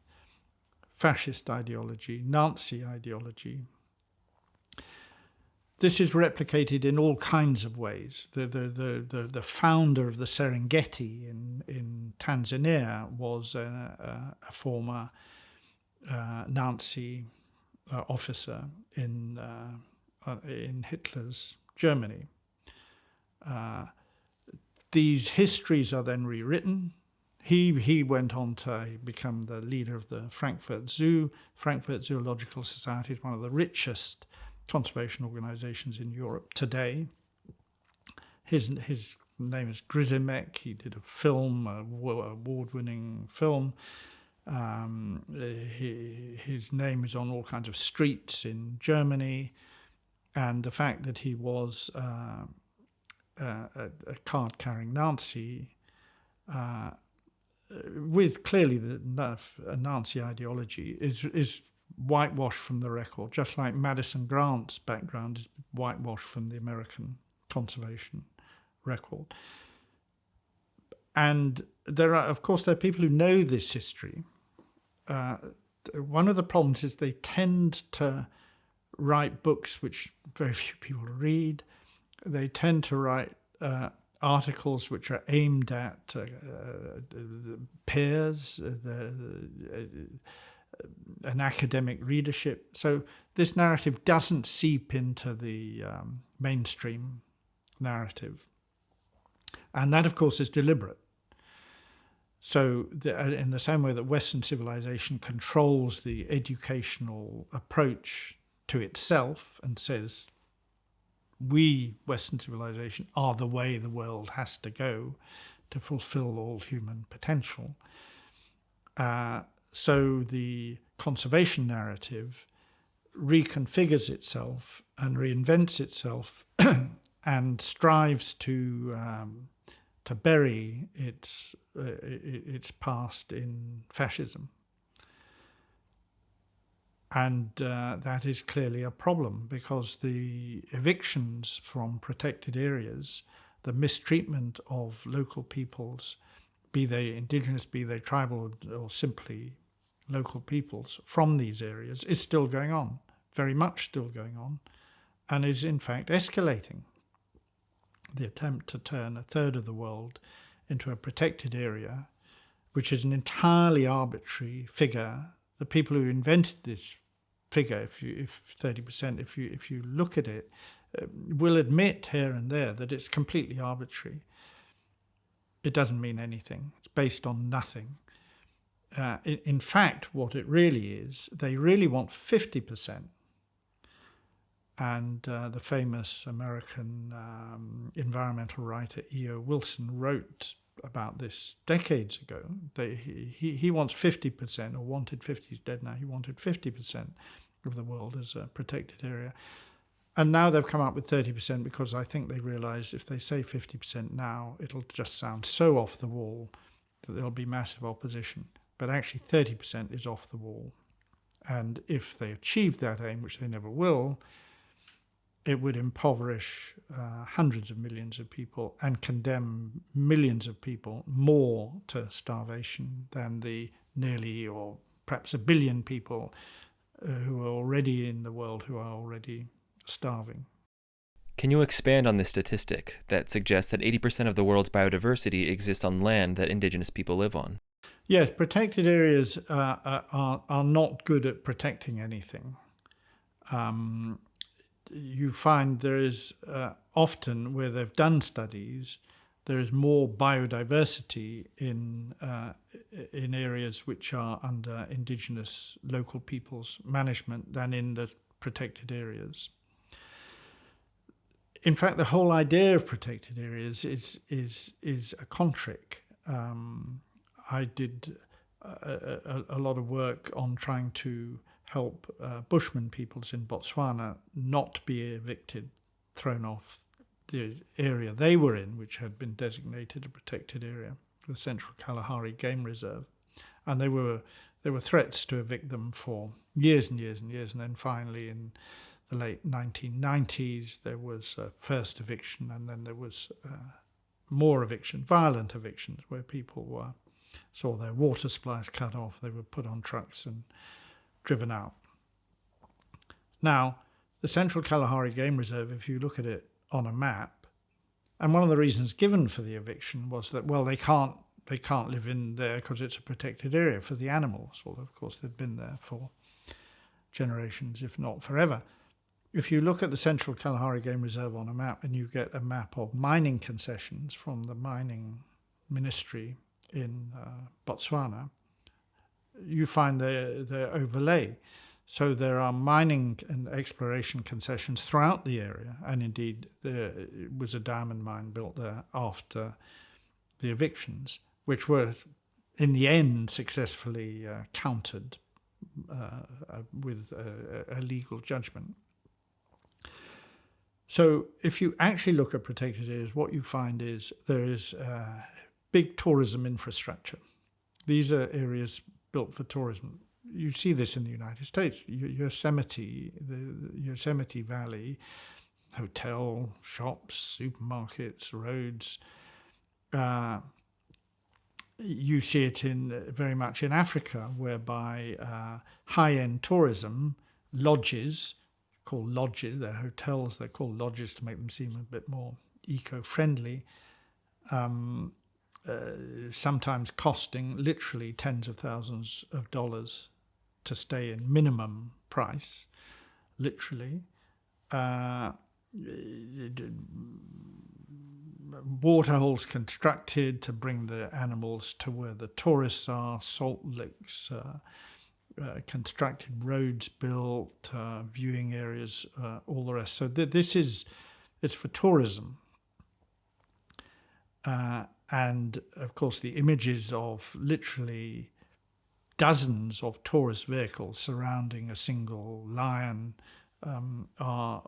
fascist ideology, Nazi ideology. This is replicated in all kinds of ways. The founder of the Serengeti in Tanzania was a former Nazi officer in Hitler's Germany. These histories are then rewritten. He went on to become the leader of the Frankfurt Zoo. Frankfurt Zoological Society is one of the richest conservation organizations in Europe today. His name is Grizimek. He did a film, award-winning film. His name is on all kinds of streets in Germany, and the fact that he was a card-carrying Nazi with clearly a Nazi ideology is whitewashed from the record, just like Madison Grant's background is whitewashed from the American conservation record. And there are people who know this history. One of the problems is they tend to write books which very few people read. They tend to write articles which are aimed at peers, an academic readership. So this narrative doesn't seep into the mainstream narrative. And that, of course, is deliberate. So in the same way that Western civilization controls the educational approach to itself and says, we, Western civilization, are the way the world has to go to fulfill all human potential. So the conservation narrative reconfigures itself and reinvents itself and strives to bury its past in fascism. And that is clearly a problem, because the evictions from protected areas, the mistreatment of local peoples, be they indigenous, be they tribal, or simply local peoples from these areas, is still going on, very much still going on, and is in fact escalating. The attempt to turn a third of the world into a protected area, which is an entirely arbitrary figure. The people who invented this figure, if 30%, if you look at it, will admit here and there that it's completely arbitrary. It doesn't mean anything. It's based on nothing. In fact, what it really is, they really want 50%. And the famous American environmental writer E.O. Wilson wrote about this decades ago. He wants 50%, or wanted 50%, he's dead now, he wanted 50% of the world as a protected area. And now they've come up with 30% because I think they realise if they say 50% now, it'll just sound so off the wall that there'll be massive opposition. But actually 30% is off the wall. And if they achieve that aim, which they never will, it would impoverish hundreds of millions of people and condemn millions of people more to starvation than the nearly, or perhaps 1 billion people who are already in the world who are already starving. Can you expand on this statistic that suggests that 80% of the world's biodiversity exists on land that indigenous people live on? Yes, protected areas are not good at protecting anything. You find there is often, where they've done studies, there is more biodiversity in areas which are under indigenous local peoples' management than in the protected areas. In fact, the whole idea of protected areas is a contrick. I did a lot of work on trying to help Bushman peoples in Botswana not be evicted, thrown off the area they were in, which had been designated a protected area, the Central Kalahari Game Reserve. And there were threats to evict them for years and years and years. And then finally in the late 1990s, there was a first eviction, and then there was more eviction, violent evictions, where people saw their water supplies cut off, they were put on trucks and driven out. Now, the Central Kalahari Game Reserve, if you look at it on a map, and one of the reasons given for the eviction was that, well, they can't live in there because it's a protected area for the animals. Well, of course, they've been there for generations, if not forever. If you look at the Central Kalahari Game Reserve on a map, and you get a map of mining concessions from the mining ministry in Botswana, you find they're overlay. So there are mining and exploration concessions throughout the area, and indeed there was a diamond mine built there after the evictions, which were in the end successfully countered with a legal judgment. So if you actually look at protected areas, what you find is there is big tourism infrastructure. These are areas built for tourism. You see this in the United States. Yosemite, the Yosemite Valley, hotel, shops, supermarkets, roads. You see it very much in Africa, whereby high-end tourism, lodges, called lodges, they're hotels, they're called lodges to make them seem a bit more eco-friendly, sometimes costing literally tens of thousands of dollars to stay in minimum price, literally. Waterholes constructed to bring the animals to where the tourists are, salt licks, constructed roads built, viewing areas, all the rest. So it's for tourism. And of course the images of literally dozens of tourist vehicles surrounding a single lion are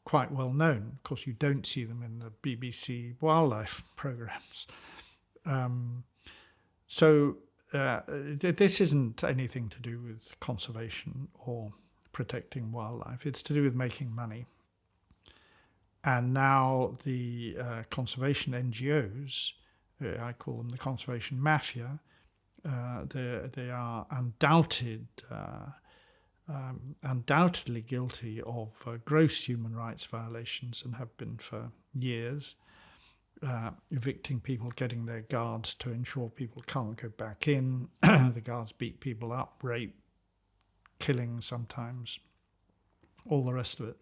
quite well known. Of course, you don't see them in the BBC wildlife programs. So this isn't anything to do with conservation or protecting wildlife. It's to do with making money. And now the conservation NGOs, I call them the conservation mafia, they are undoubtedly guilty of gross human rights violations and have been for years, evicting people, getting their guards to ensure people can't go back in. The guards beat people up, rape, killing sometimes, all the rest of it.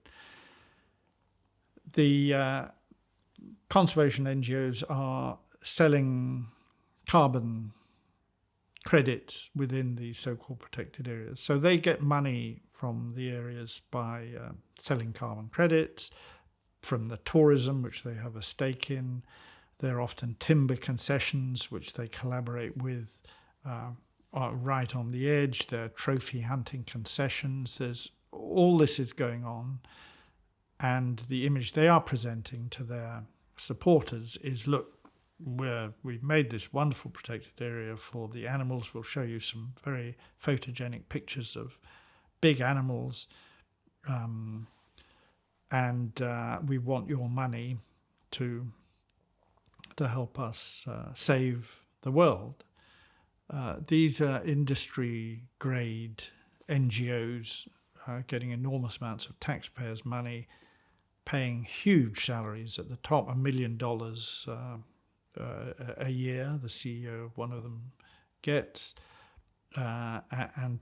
The conservation NGOs are selling carbon credits within these so-called protected areas. So they get money from the areas by selling carbon credits, from the tourism, which they have a stake in. There are often timber concessions, which they collaborate with right on the edge. There are trophy hunting concessions. All this is going on. And the image they are presenting to their supporters is, look, we've made this wonderful protected area for the animals. We'll show you some very photogenic pictures of big animals. And we want your money to help us save the world. These are industry-grade NGOs getting enormous amounts of taxpayers' money, paying huge salaries at the top, $1 million a year, the CEO of one of them gets, and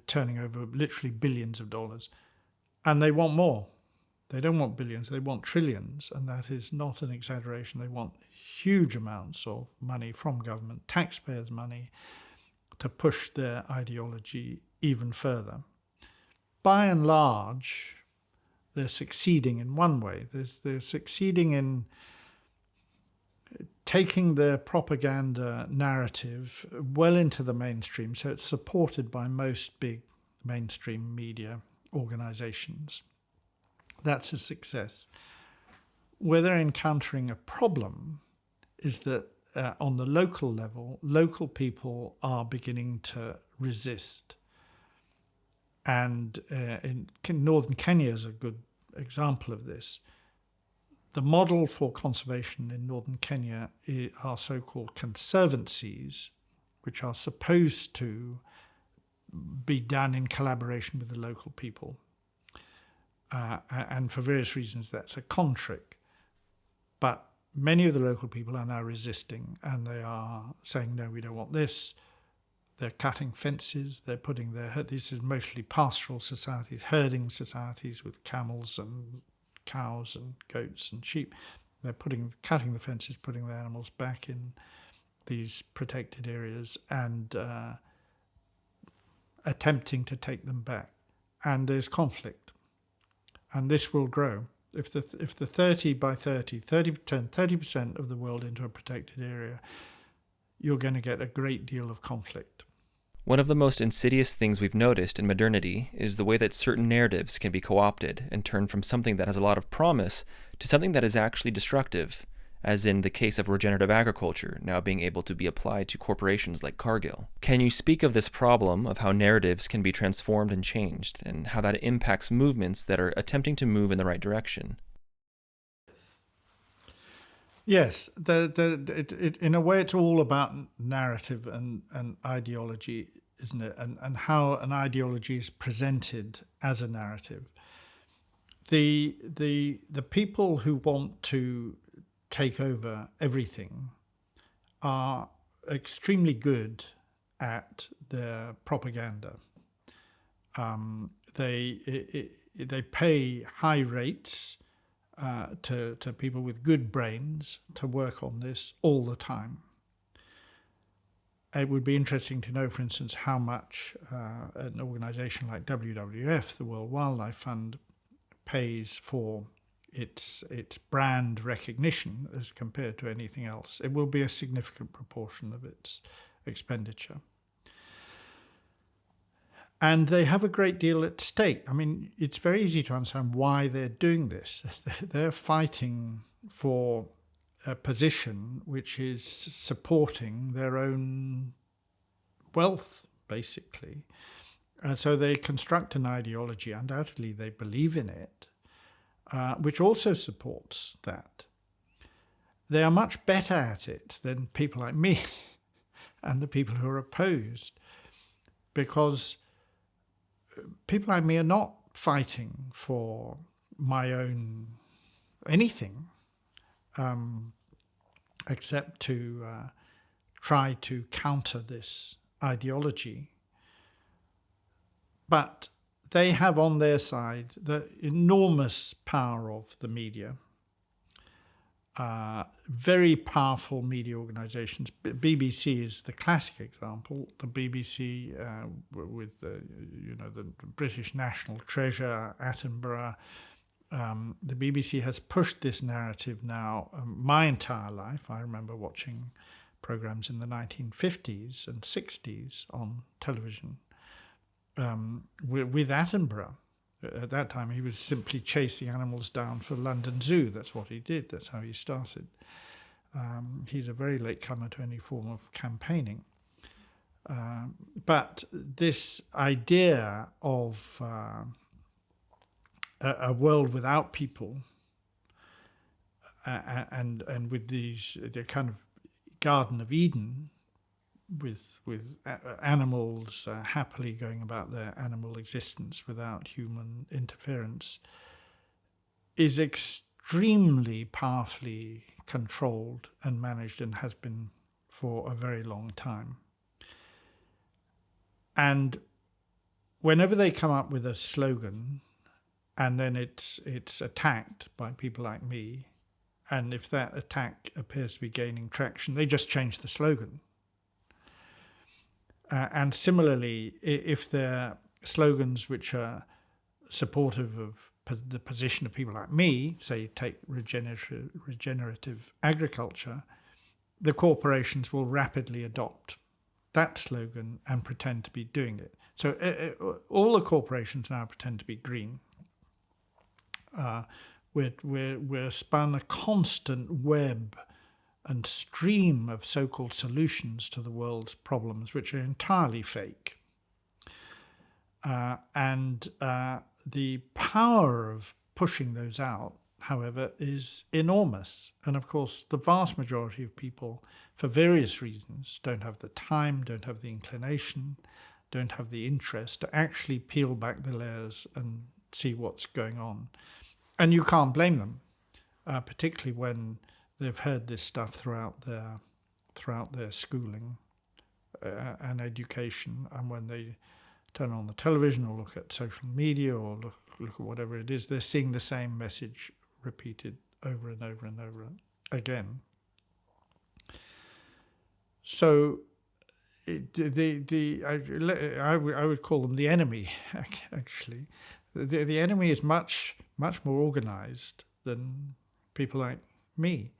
turning over literally billions of dollars. And they want more. They don't want billions, they want trillions, and that is not an exaggeration. They want huge amounts of money from government, taxpayers' money, to push their ideology even further. By and large, they're succeeding in one way. They're succeeding in taking their propaganda narrative well into the mainstream, so it's supported by most big mainstream media organizations. That's a success. Where they're encountering a problem is that on the local level, local people are beginning to resist. And in northern Kenya is a good example of this. The model for conservation in northern Kenya are so-called conservancies, which are supposed to be done in collaboration with the local people. And for various reasons, that's a con trick. But many of the local people are now resisting, and they are saying, no, we don't want this. They're cutting fences. They're putting this is mostly pastoral societies, herding societies with camels and cows and goats and sheep. They're cutting the fences, putting the animals back in these protected areas and attempting to take them back. And there's conflict. And this will grow. If the 30 by 30% of the world into a protected area, you're going to get a great deal of conflict. One of the most insidious things we've noticed in modernity is the way that certain narratives can be co-opted and turned from something that has a lot of promise to something that is actually destructive, as in the case of regenerative agriculture now being able to be applied to corporations like Cargill. Can you speak of this problem of how narratives can be transformed and changed, and how that impacts movements that are attempting to move in the right direction? Yes, in a way it's all about narrative and ideology, isn't it? And how an ideology is presented as a narrative. The people who want to take over everything are extremely good at their propaganda. They pay high rates to people with good brains to work on this all the time. It would be interesting to know, for instance, how much an organization like WWF, the World Wildlife Fund, pays for its brand recognition as compared to anything else. It will be a significant proportion of its expenditure. And they have a great deal at stake. I mean, it's very easy to understand why they're doing this. They're fighting for a position which is supporting their own wealth, basically. And so they construct an ideology, undoubtedly they believe in it, which also supports that. They are much better at it than people like me and the people who are opposed, because people like me are not fighting for my own anything except to try to counter this ideology. But they have on their side the enormous power of the media. very powerful media organizations. BBC is the classic example. The BBC with the British National Treasure, Attenborough. The BBC has pushed this narrative now my entire life. I remember watching programs in the 1950s and 60s on television with Attenborough. At that time, he was simply chasing animals down for London Zoo. That's what he did. That's how he started. He's a very late comer to any form of campaigning. But this idea of a world without people and with the kind of Garden of Eden, with animals happily going about their animal existence without human interference, is extremely powerfully controlled and managed, and has been for a very long time. And whenever they come up with a slogan, and then it's attacked by people like me, and if that attack appears to be gaining traction, they just change the slogan. And similarly, if they're slogans which are supportive of the position of people like me, say take regenerative agriculture, the corporations will rapidly adopt that slogan and pretend to be doing it. So all the corporations now pretend to be green. We're spun a constant web and stream of so-called solutions to the world's problems, which are entirely fake. And the power of pushing those out, however, is enormous. And of course, the vast majority of people, for various reasons, don't have the time, don't have the inclination, don't have the interest to actually peel back the layers and see what's going on. And you can't blame them, particularly when they've heard this stuff throughout their schooling and education, and when they turn on the television or look at social media or look at whatever it is, they're seeing the same message repeated over and over and over again. So I would call them the enemy, actually. The enemy is much more organized than people like me.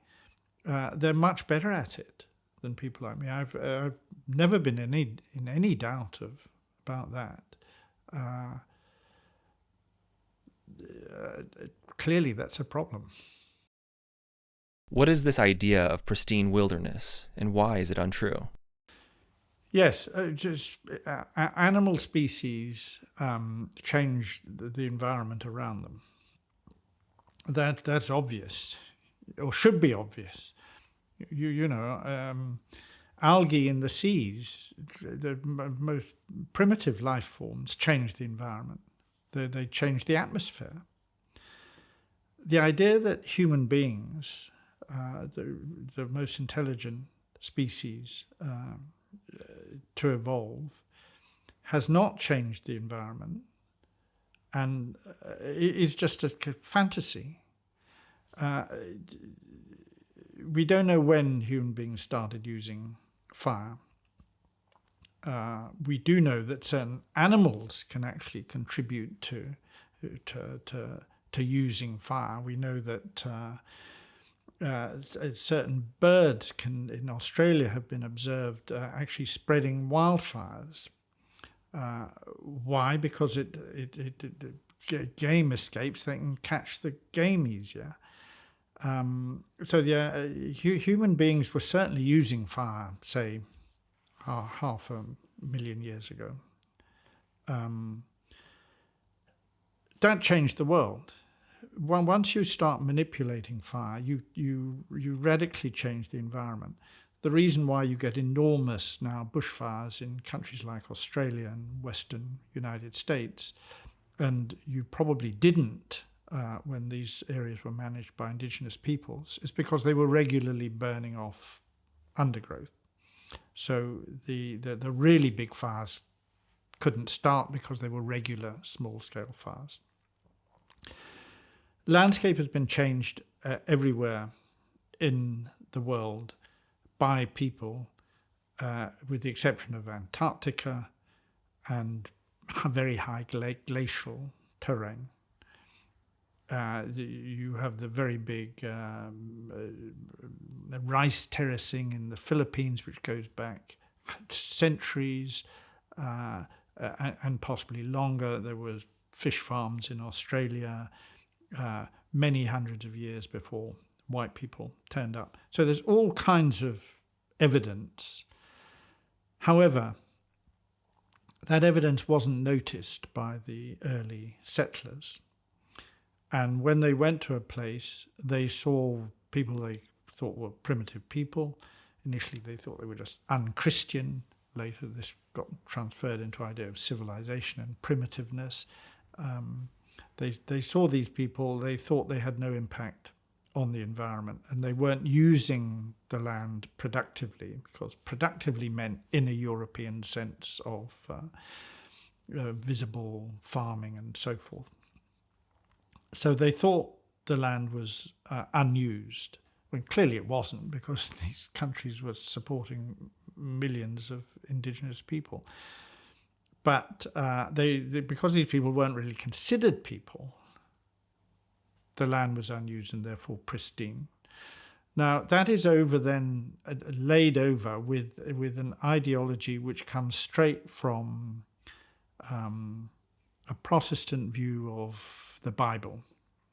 They're much better at it than people like me. I've never been in any doubt about that. Clearly, that's a problem. What is this idea of pristine wilderness, and why is it untrue? Yes, animal species change the environment around them. That's obvious, or should be obvious. Algae in the seas, the most primitive life forms, change the environment. They change the atmosphere. The idea that human beings, the most intelligent species to evolve, has not changed the environment and is just a fantasy. We don't know when human beings started using fire. We do know that certain animals can actually contribute to using fire. We know that certain birds in Australia have been observed actually spreading wildfires. Why? Because game escapes, they can catch the game easier. So human beings were certainly using fire, say, 500,000 years ago. That changed the world. Once you start manipulating fire, you radically change the environment. The reason why you get enormous now bushfires in countries like Australia and Western United States, and you probably didn't when these areas were managed by Indigenous peoples, is because they were regularly burning off undergrowth. So the really big fires couldn't start because they were regular small-scale fires. Landscape has been changed everywhere in the world by people, with the exception of Antarctica and very high glacial terrain. You have the very big rice terracing in the Philippines, which goes back centuries and possibly longer. There were fish farms in Australia many hundreds of years before white people turned up. So there's all kinds of evidence. However, that evidence wasn't noticed by the early settlers. And when they went to a place, they saw people they thought were primitive people. Initially, they thought they were just unchristian. Later, this got transferred into the idea of civilization and primitiveness. They saw these people, they thought they had no impact on the environment, and they weren't using the land productively, because productively meant in a European sense of visible farming and so forth. So they thought the land was unused, when clearly it wasn't, because these countries were supporting millions of indigenous people. But because these people weren't really considered people, the land was unused and therefore pristine. Now, that is laid over with an ideology which comes straight from a Protestant view of the Bible,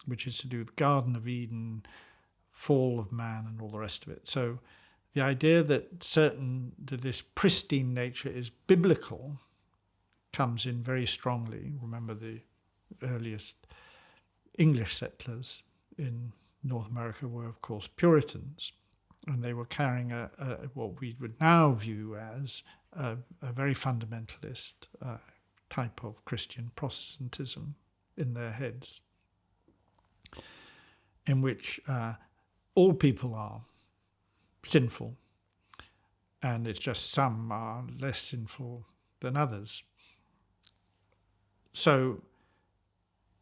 which is to do with Garden of Eden, fall of man, and all the rest of it. So the idea that this pristine nature is biblical comes in very strongly. Remember, the earliest English settlers in North America were, of course, Puritans, and they were carrying what we would now view as a very fundamentalist type of Christian Protestantism in their heads, in which all people are sinful, and it's just some are less sinful than others. So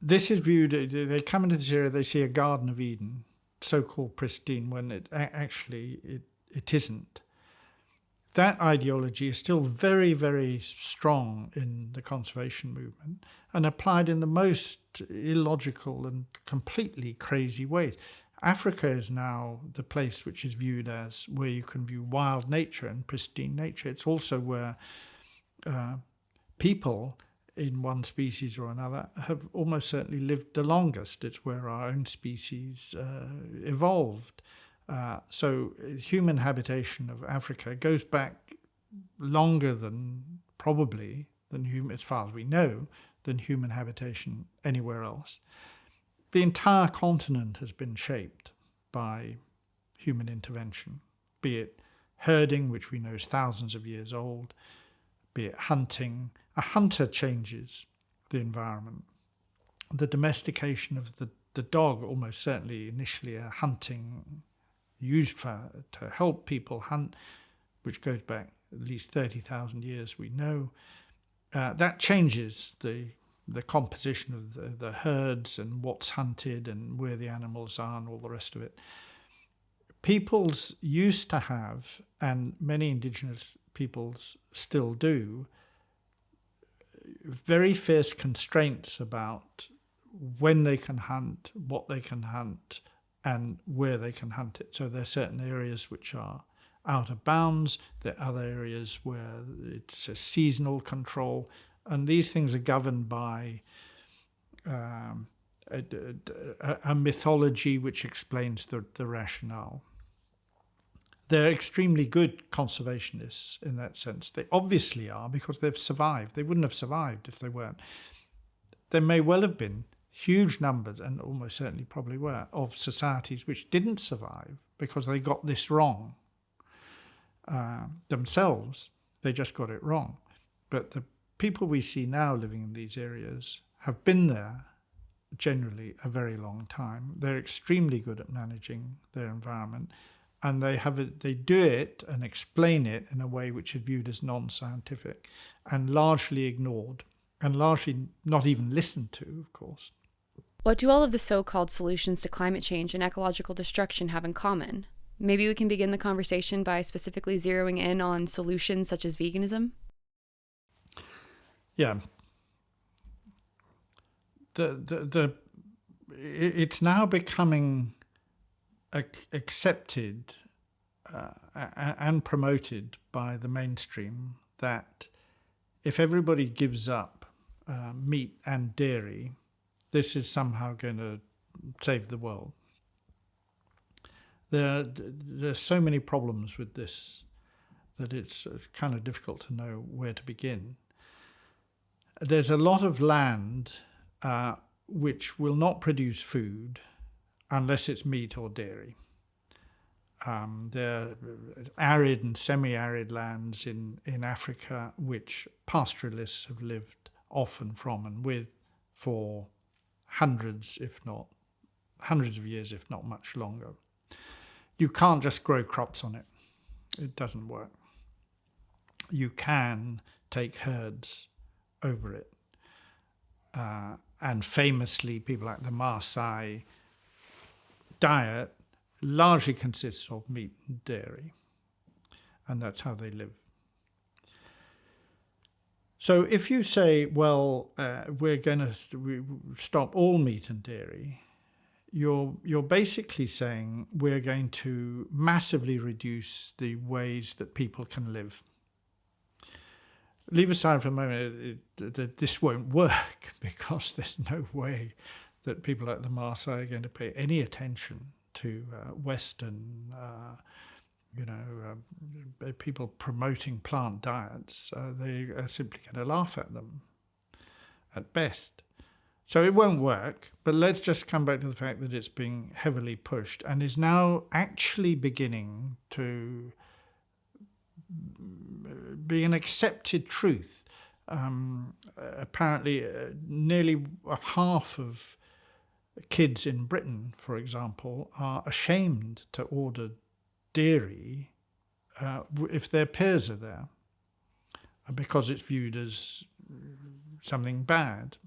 this is viewed, they come into this area, they see a Garden of Eden, so-called pristine, when it isn't. That ideology is still very, very strong in the conservation movement and applied in the most illogical and completely crazy ways. Africa is now the place which is viewed as where you can view wild nature and pristine nature. It's also where people in one species or another have almost certainly lived the longest. It's where our own species evolved. So human habitation of Africa goes back longer as far as we know, than human habitation anywhere else. The entire continent has been shaped by human intervention, be it herding, which we know is thousands of years old, be it hunting. A hunter changes the environment. The domestication of the dog, almost certainly initially a hunting used to help people hunt, which goes back at least 30,000 years, we know. That changes the composition of the herds and what's hunted and where the animals are and all the rest of it. Peoples used to have, and many indigenous peoples still do, very fierce constraints about when they can hunt, what they can hunt, and where they can hunt it. So there are certain areas which are out of bounds. There are other areas where it's a seasonal control. And these things are governed by a mythology which explains the rationale. They're extremely good conservationists in that sense. They obviously are, because they've survived. They wouldn't have survived if they weren't. There may well have been huge numbers, and almost certainly probably were, of societies which didn't survive because they got this wrong themselves. They just got it wrong. But the people we see now living in these areas have been there generally a very long time. They're extremely good at managing their environment, and they do it and explain it in a way which is viewed as non-scientific and largely ignored, and largely not even listened to, of course. What do all of the so-called solutions to climate change and ecological destruction have in common? Maybe we can begin the conversation by specifically zeroing in on solutions such as veganism? Yeah. It's now becoming accepted and promoted by the mainstream that if everybody gives up meat and dairy, this is somehow going to save the world. There's so many problems with this that it's kind of difficult to know where to begin. There's a lot of land which will not produce food unless it's meat or dairy. There are arid and semi-arid lands in Africa which pastoralists have lived off and from and with for hundreds of years, if not much longer. You can't just grow crops on it. It doesn't work. You can take herds over it. And famously, people like the Maasai diet largely consists of meat and dairy. And that's how they live. So if you say, well, we're going to stop all meat and dairy, you're basically saying we're going to massively reduce the ways that people can live. Leave aside for a moment that this won't work, because there's no way that people like the Maasai are going to pay any attention to Western, people promoting plant diets. They are simply going to laugh at them, at best. So it won't work, but let's just come back to the fact that it's being heavily pushed and is now actually beginning to be an accepted truth. Apparently, nearly half of kids in Britain, for example, are ashamed to order dairy if their peers are there, because it's viewed as something bad.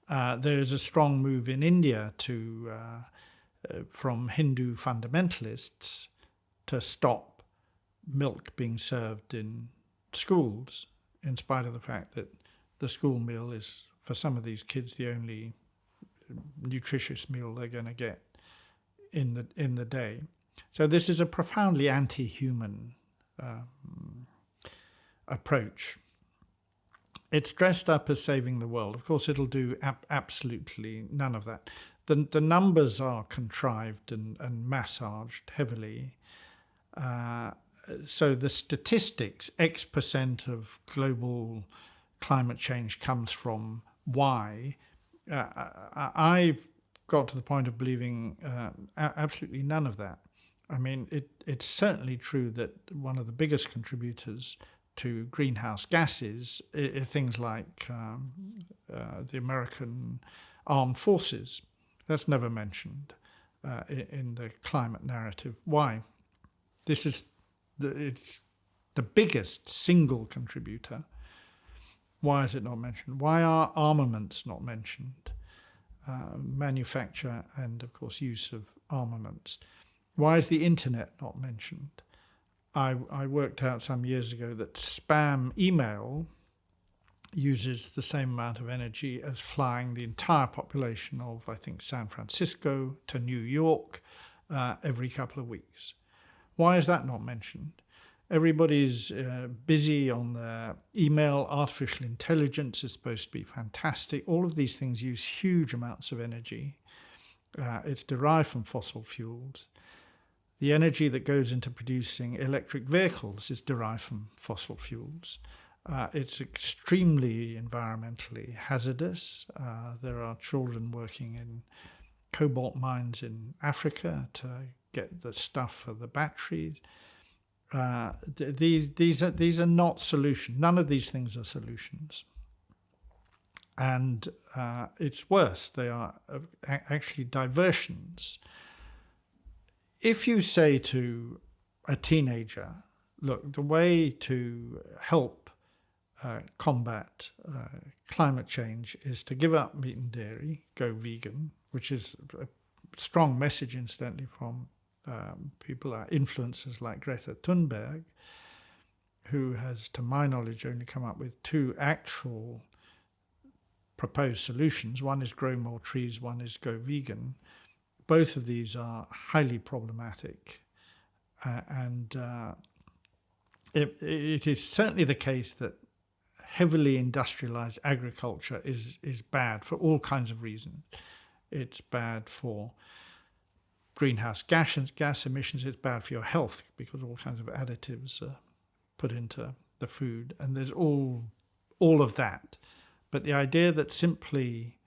There is a strong move in India from Hindu fundamentalists to stop milk being served in schools, in spite of the fact that the school meal is, for some of these kids, the only nutritious meal they're going to get in the day. So this is a profoundly anti-human approach. It's dressed up as saving the world. Of course, it'll do absolutely none of that. The numbers are contrived and massaged heavily. So the statistics, X% of global climate change comes from Y. I've got to the point of believing absolutely none of that. I mean, it's certainly true that one of the biggest contributors to greenhouse gases are things like the American armed forces. That's never mentioned in the climate narrative. Why? It's the biggest single contributor. Why is it not mentioned? Why are armaments not mentioned? Manufacture and, of course, use of armaments. Why is the internet not mentioned? I worked out some years ago that spam email uses the same amount of energy as flying the entire population of, I think, San Francisco to New York every couple of weeks. Why is that not mentioned? Everybody's busy on their email. Artificial intelligence is supposed to be fantastic. All of these things use huge amounts of energy. It's derived from fossil fuels. The energy that goes into producing electric vehicles is derived from fossil fuels. It's extremely environmentally hazardous. There are children working in cobalt mines in Africa to get the stuff for the batteries. These are not solutions. None of these things are solutions. And it's worse. They are actually diversions. If you say to a teenager, look, the way to help combat climate change is to give up meat and dairy, go vegan, which is a strong message, incidentally, from people are influencers like Greta Thunberg, who has, to my knowledge, only come up with 2 actual proposed solutions. One is grow more trees, one is go vegan. Both of these are highly problematic. It is certainly the case that heavily industrialized agriculture is bad for all kinds of reasons. It's bad for greenhouse gas emissions. It's bad for your health because all kinds of additives are put into the food, and there's all of that. But the idea that simply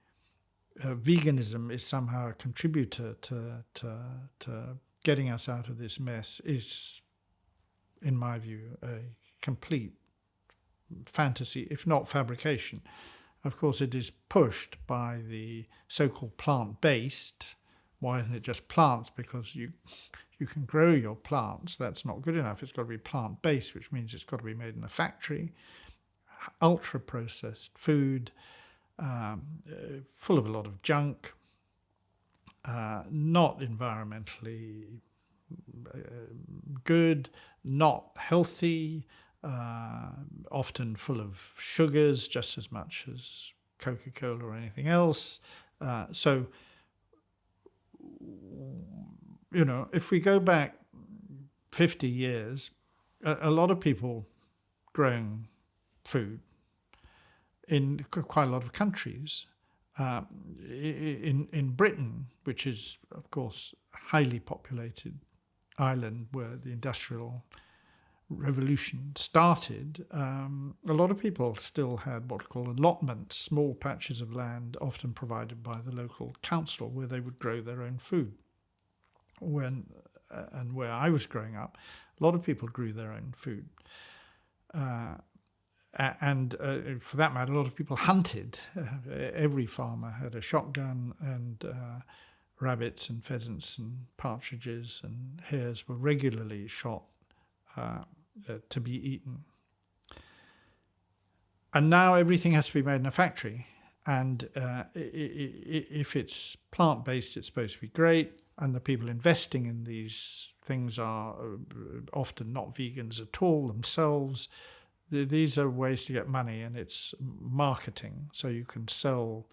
veganism is somehow a contributor to getting us out of this mess is, in my view, a complete fantasy, if not fabrication. Of course, it is pushed by the so-called plant-based. Why isn't it just plants? Because you can grow your plants. That's not good enough. It's got to be plant-based, which means it's got to be made in a factory. Ultra-processed food, full of a lot of junk, not environmentally good, not healthy, often full of sugars, just as much as Coca-Cola or anything else. So, if we go back 50 years, a lot of people growing food in quite a lot of countries. In Britain, which is, of course, a highly populated island where the Industrial Revolution started, a lot of people still had what are called allotments, small patches of land often provided by the local council where they would grow their own food. And where I was growing up, a lot of people grew their own food. And for that matter, a lot of people hunted. Every farmer had a shotgun, and rabbits and pheasants and partridges and hares were regularly shot to be eaten. And now everything has to be made in a factory. And if it's plant-based, it's supposed to be great. And the people investing in these things are often not vegans at all themselves. These are ways to get money, and it's marketing. So you can sell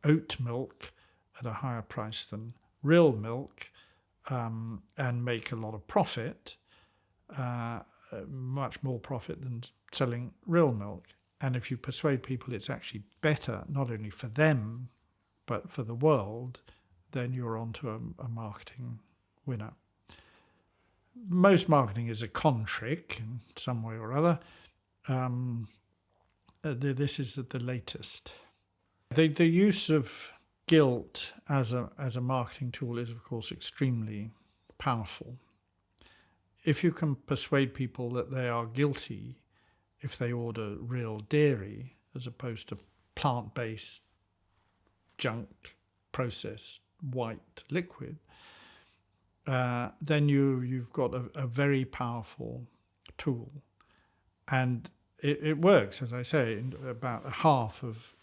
oat milk at a higher price than real milk and make a lot of profit, much more profit than selling real milk. And if you persuade people it's actually better, not only for them, but for the world, then you're onto a marketing winner. Most marketing is a con trick in some way or other. This is the latest. The use of guilt as a marketing tool is, of course, extremely powerful. If you can persuade people that they are guilty if they order real dairy as opposed to plant-based junk processed white liquid, then you've got a very powerful tool. And it works, as I say. About half of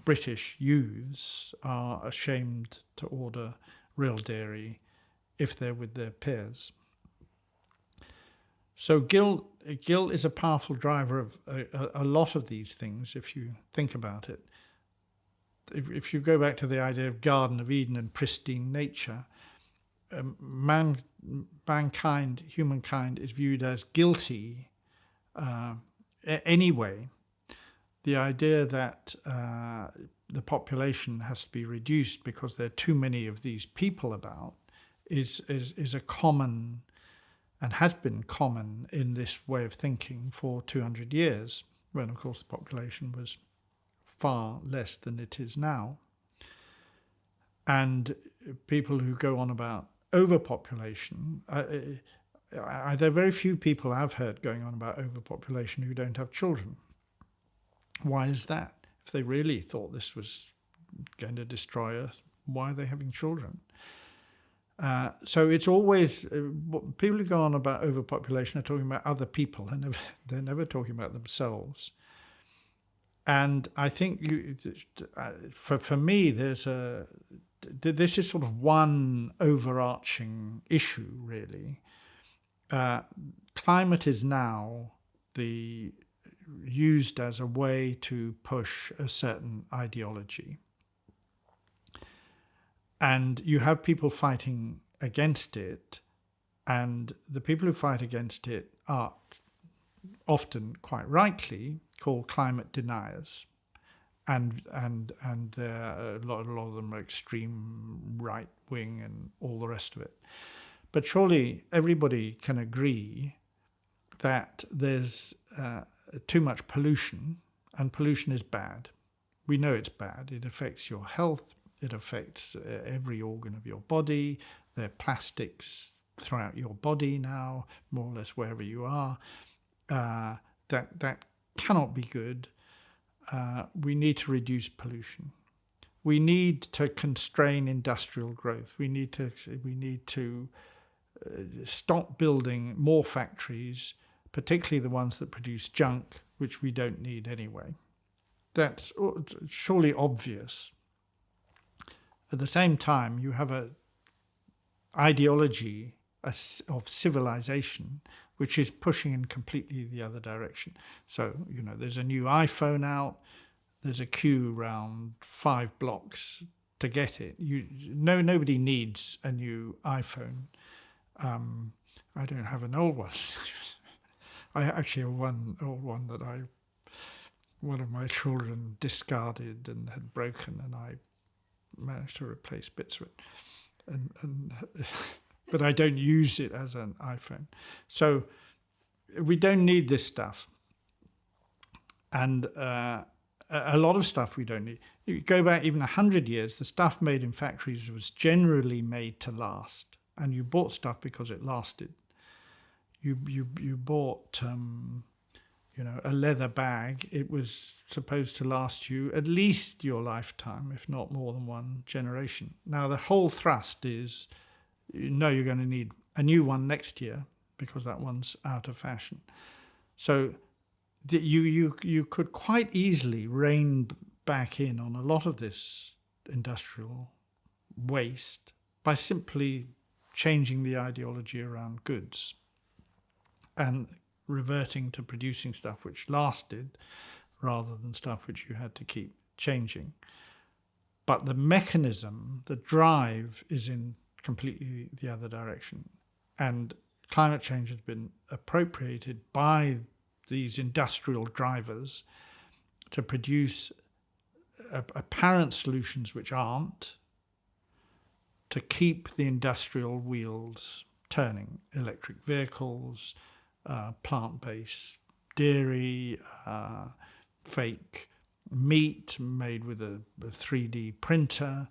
British youths are ashamed to order real dairy if they're with their peers. So guilt is a powerful driver of a lot of these things, if you think about it. If you go back to the idea of Garden of Eden and pristine nature, humankind is viewed as guilty anyway. The idea that the population has to be reduced because there are too many of these people about is a common, and has been common in this way of thinking for 200 years, when of course the population was far less than it is now. And people who go on about overpopulation, there are very few people I've heard going on about overpopulation who don't have children. Why is that? If they really thought this was going to destroy Earth, why are they having children? So it's always, people who go on about overpopulation are talking about other people, and they're never talking about themselves. And I think for me, there's a this is sort of one overarching issue, really. Climate is now used as a way to push a certain ideology. And you have people fighting against it, and the people who fight against it are often, quite rightly, called climate deniers. And a lot of them are extreme right wing and all the rest of it. But surely everybody can agree that there's too much pollution, and pollution is bad. We know it's bad. It affects your health. It affects every organ of your body. There are plastics throughout your body now, more or less wherever you are. That cannot be good. We need to reduce pollution. We need to constrain industrial growth. We need to stop building more factories, particularly the ones that produce junk, which we don't need anyway. That's surely obvious. At the same time, you have an ideology of civilization which is pushing in completely the other direction. So, there's a new iPhone out, there's a queue around 5 blocks to get it. Nobody needs a new iPhone. I don't have an old one. I actually have one old one that one of my children discarded and had broken, and I managed to replace bits of it. But I don't use it as an iPhone. So we don't need this stuff. And a lot of stuff we don't need. You go back even 100 years, the stuff made in factories was generally made to last. And you bought stuff because it lasted. You bought a leather bag. It was supposed to last you at least your lifetime, if not more than one generation. Now the whole thrust is, you're going to need a new one next year because that one's out of fashion. So you could quite easily rein back in on a lot of this industrial waste by simply changing the ideology around goods and reverting to producing stuff which lasted rather than stuff which you had to keep changing. But the mechanism, the drive, is in completely the other direction. And climate change has been appropriated by these industrial drivers to produce apparent solutions which aren't, to keep the industrial wheels turning. Electric vehicles, plant-based dairy, fake meat made with a 3D printer,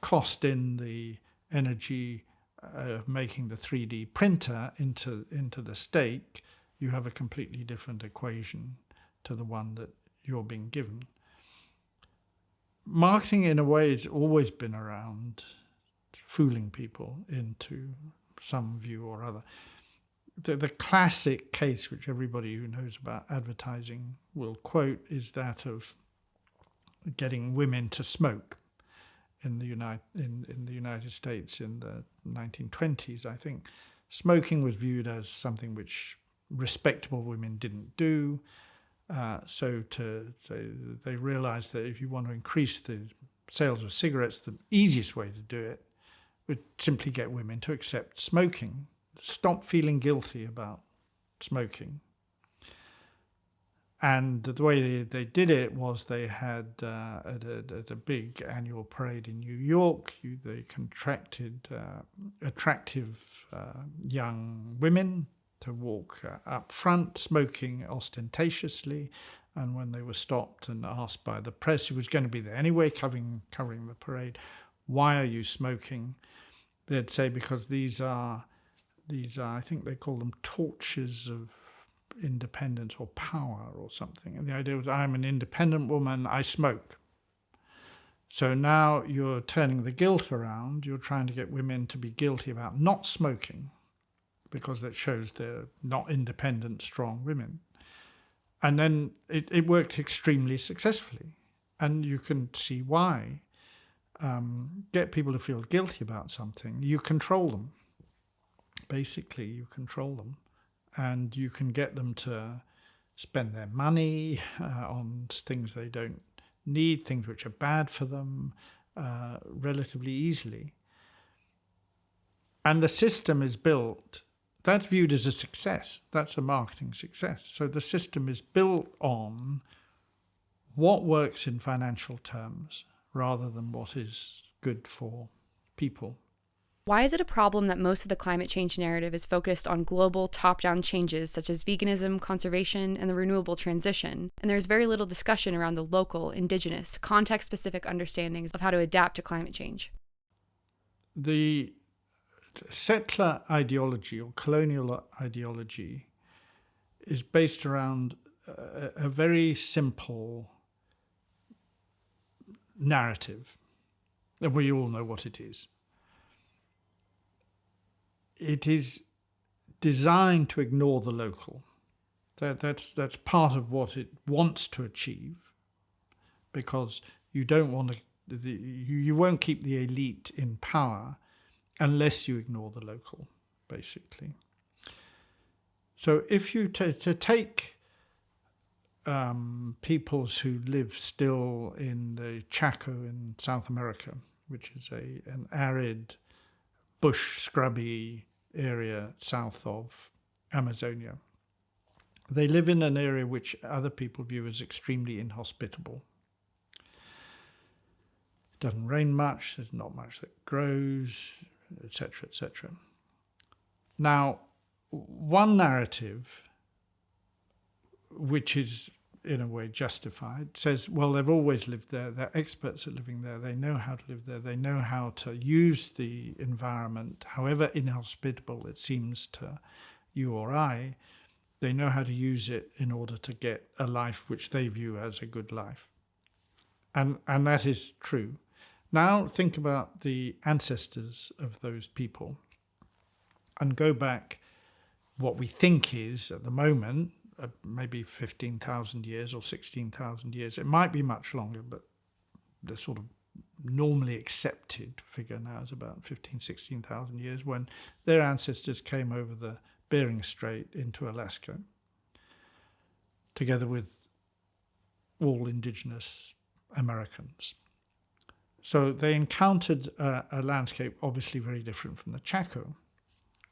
cost in the energy of making the 3D printer into the steak, you have a completely different equation to the one that you're being given. Marketing, in a way, has always been around fooling people into some view or other. The classic case, which everybody who knows about advertising will quote, is that of getting women to smoke in the United States in the 1920s. I think smoking was viewed as something which respectable women didn't do. So they realized that if you want to increase the sales of cigarettes, the easiest way to do it would simply get women to accept smoking, stop feeling guilty about smoking. And the way they did it was they had at a big annual parade in New York, they contracted attractive young women to walk up front, smoking ostentatiously. And when they were stopped and asked by the press, who was going to be there anyway, covering the parade, why are you smoking? They'd say, because these are, I think they call them torches of independence or power or something. And the idea was, I'm an independent woman, I smoke. So now you're turning the guilt around, you're trying to get women to be guilty about not smoking, because that shows they're not independent, strong women. And then it worked extremely successfully. and you can see why. Get people to feel guilty about something, you control them. Basically, you control them, and you can get them to spend their money on things they don't need, things which are bad for them, relatively easily. And the system is built, that's viewed as a success. That's a marketing success. So the system is built on what works in financial terms rather than what is good for people. Why is it a problem that most of the climate change narrative is focused on global top-down changes such as veganism, conservation, and the renewable transition, and there's very little discussion around the local, indigenous, context-specific understandings of how to adapt to climate change? The settler ideology or colonial ideology is based around a very simple narrative, and we all know what it is. It is designed to ignore the local. That's part of what it wants to achieve, because you don't want to. You won't keep the elite in power unless you ignore the local, basically. So if you take peoples who live still in the Chaco in South America, which is an arid, bush, scrubby area south of Amazonia. They live in an area which other people view as extremely inhospitable. It doesn't rain much, there's not much that grows, etc., etc. Now, one narrative, which is in a way justified, says, well, they've always lived there, they're experts at living there, they know how to live there, they know how to use the environment, however inhospitable it seems to you or I, they know how to use it in order to get a life which they view as a good life. And that is true. Now think about the ancestors of those people and go back what we think is, at the moment, maybe 15,000 years or 16,000 years. It might be much longer, but the sort of normally accepted figure now is about 15,000, 16,000 years, when their ancestors came over the Bering Strait into Alaska, together with all indigenous Americans. So they encountered a landscape obviously very different from the Chaco,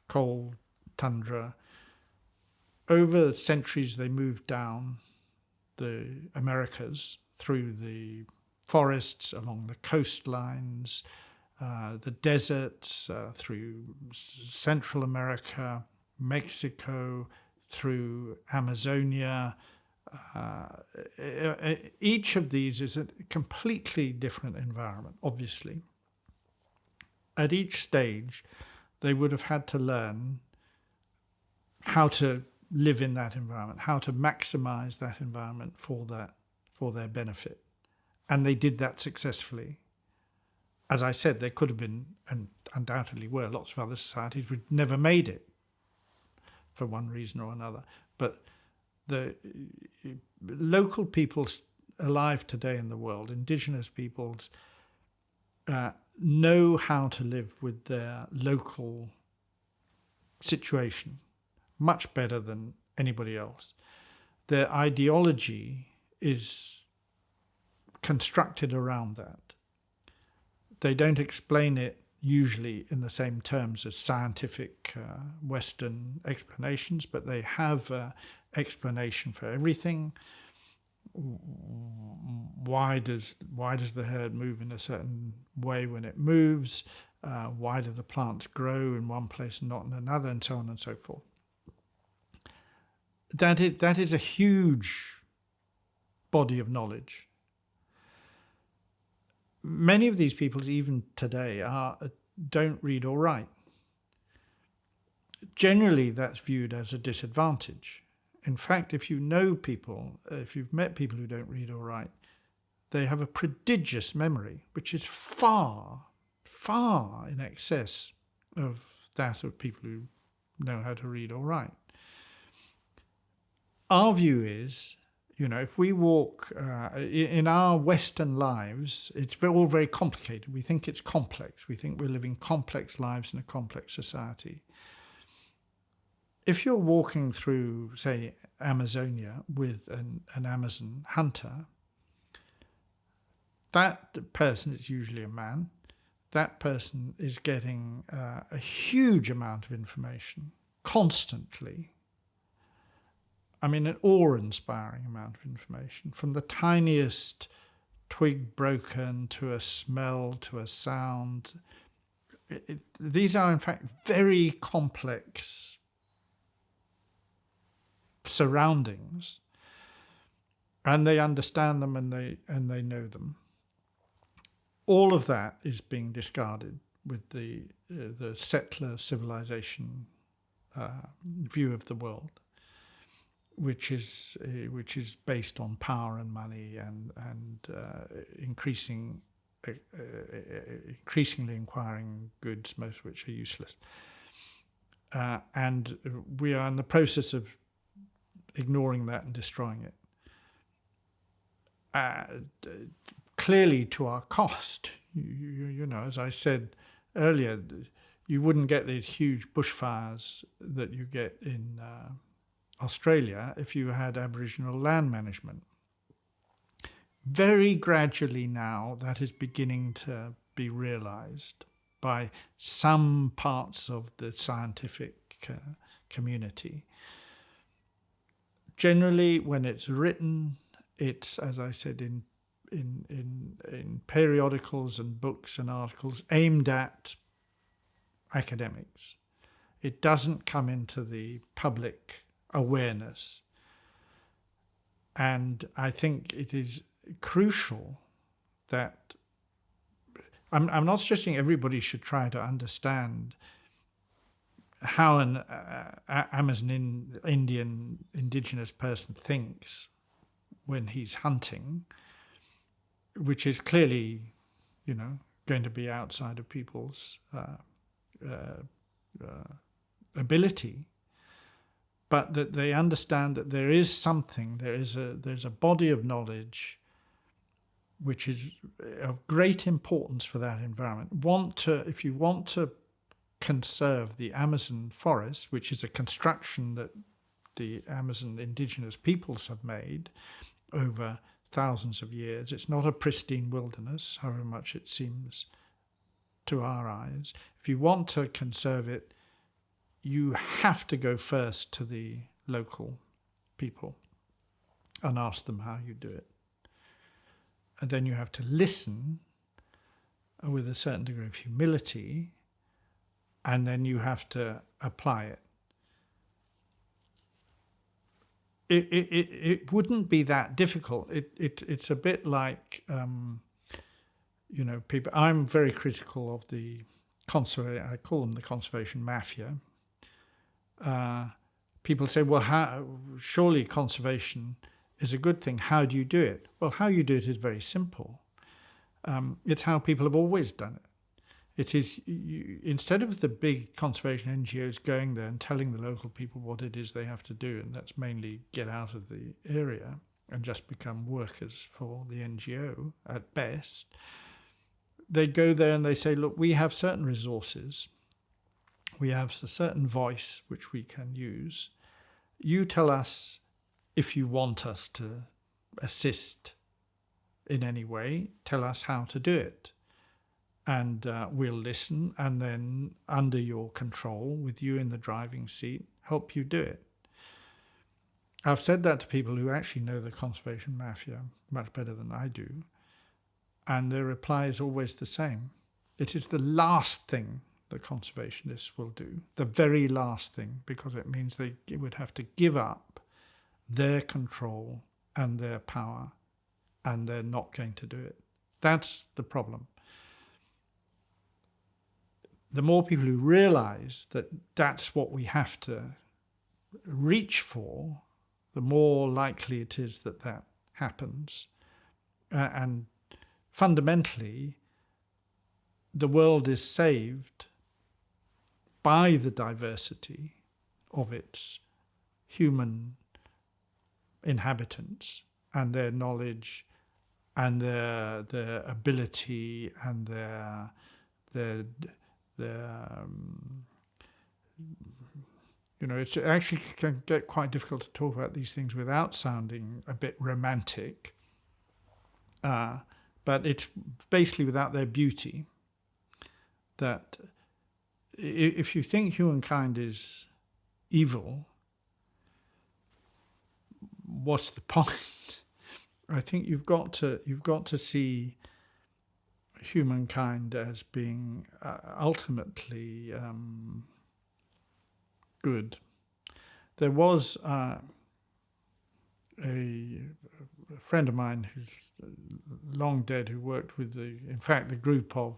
cold, tundra. Over centuries, they moved down the Americas through the forests, along the coastlines, the deserts, through Central America, Mexico, through Amazonia. Each of these is a completely different environment, obviously. At each stage, they would have had to learn how to live in that environment, how to maximize that environment for their benefit. And they did that successfully. As I said, there could have been, and undoubtedly were, lots of other societies which never made it for one reason or another. But the local peoples alive today in the world, indigenous peoples, know how to live with their local situation much better than anybody else. Their ideology is constructed around that. They don't explain it usually in the same terms as scientific Western explanations, but they have an explanation for everything. Why does the herd move in a certain way when it moves? Why do the plants grow in one place and not in another, and so on and so forth? That is a huge body of knowledge. Many of these peoples, even today, don't read or write. Generally, that's viewed as a disadvantage. In fact, if you know people, if you've met people who don't read or write, they have a prodigious memory, which is far, far in excess of that of people who know how to read or write. Our view is if we walk in our Western lives, it's all very complicated. We think it's complex. We think we're living complex lives in a complex society. If you're walking through, say, Amazonia with an Amazon hunter, that person is usually a man. That person is getting a huge amount of information constantly. I mean, an awe-inspiring amount of information, from the tiniest twig broken to a smell to a sound. These are, in fact, very complex surroundings, and they understand them and they know them. All of that is being discarded with the settler civilization view of the world, which is based on power and money and increasingly acquiring goods, most of which are useless. And we are in the process of ignoring that and destroying it. Clearly to our cost. You know, as I said earlier, you wouldn't get these huge bushfires that you get in Australia if you had Aboriginal land management. Very gradually now that is beginning to be realised by some parts of the scientific community. Generally, when it's written, it's, as I said, in periodicals and books and articles aimed at academics. It doesn't come into the public awareness. And I think it is crucial that I'm not suggesting everybody should try to understand how an Amazon Indian indigenous person thinks when he's hunting, which is clearly, going to be outside of people's ability, but that they understand that there is something, there's a body of knowledge which is of great importance for that environment. If you want to conserve the Amazon forest, which is a construction that the Amazon indigenous peoples have made over thousands of years. It's not a pristine wilderness, however much it seems to our eyes. If you want to conserve it, you have to go first to the local people and ask them how you do it. And then you have to listen with a certain degree of humility, and then you have to apply it. It wouldn't be that difficult. It's a bit like, people. I'm very critical of the I call them the conservation mafia. People say, well, surely conservation is a good thing. How do you do it? Well, how you do it is very simple. It's how people have always done it. It is, instead of the big conservation NGOs going there and telling the local people what it is they have to do, and that's mainly get out of the area and just become workers for the NGO at best, they go there and they say, look, we have certain resources, we have a certain voice which we can use. You tell us if you want us to assist in any way, tell us how to do it. And we'll listen, and then under your control, with you in the driving seat, help you do it. I've said that to people who actually know the conservation mafia much better than I do, and their reply is always the same. It is the last thing the conservationists will do, the very last thing, because it means they would have to give up their control and their power, and they're not going to do it. That's the problem. The more people who realize that that's what we have to reach for, the more likely it is that that happens. And fundamentally, the world is saved by the diversity of its human inhabitants and their knowledge and their ability and their it actually can get quite difficult to talk about these things without sounding a bit romantic. But it's basically without their beauty. That if you think humankind is evil, what's the point? I think you've got to see humankind as being ultimately good. There was a friend of mine who's long dead, who worked with the group of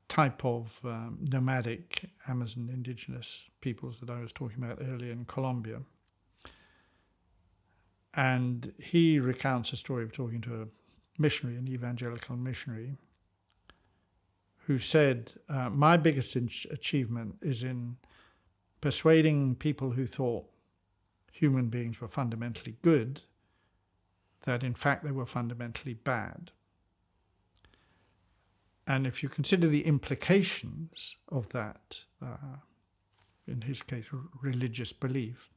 type of nomadic Amazon indigenous peoples that I was talking about earlier in Colombia. And he recounts a story of talking to a missionary, an evangelical missionary, who said, my biggest achievement is in persuading people who thought human beings were fundamentally good, that in fact they were fundamentally bad. And if you consider the implications of that, in his case, religious belief,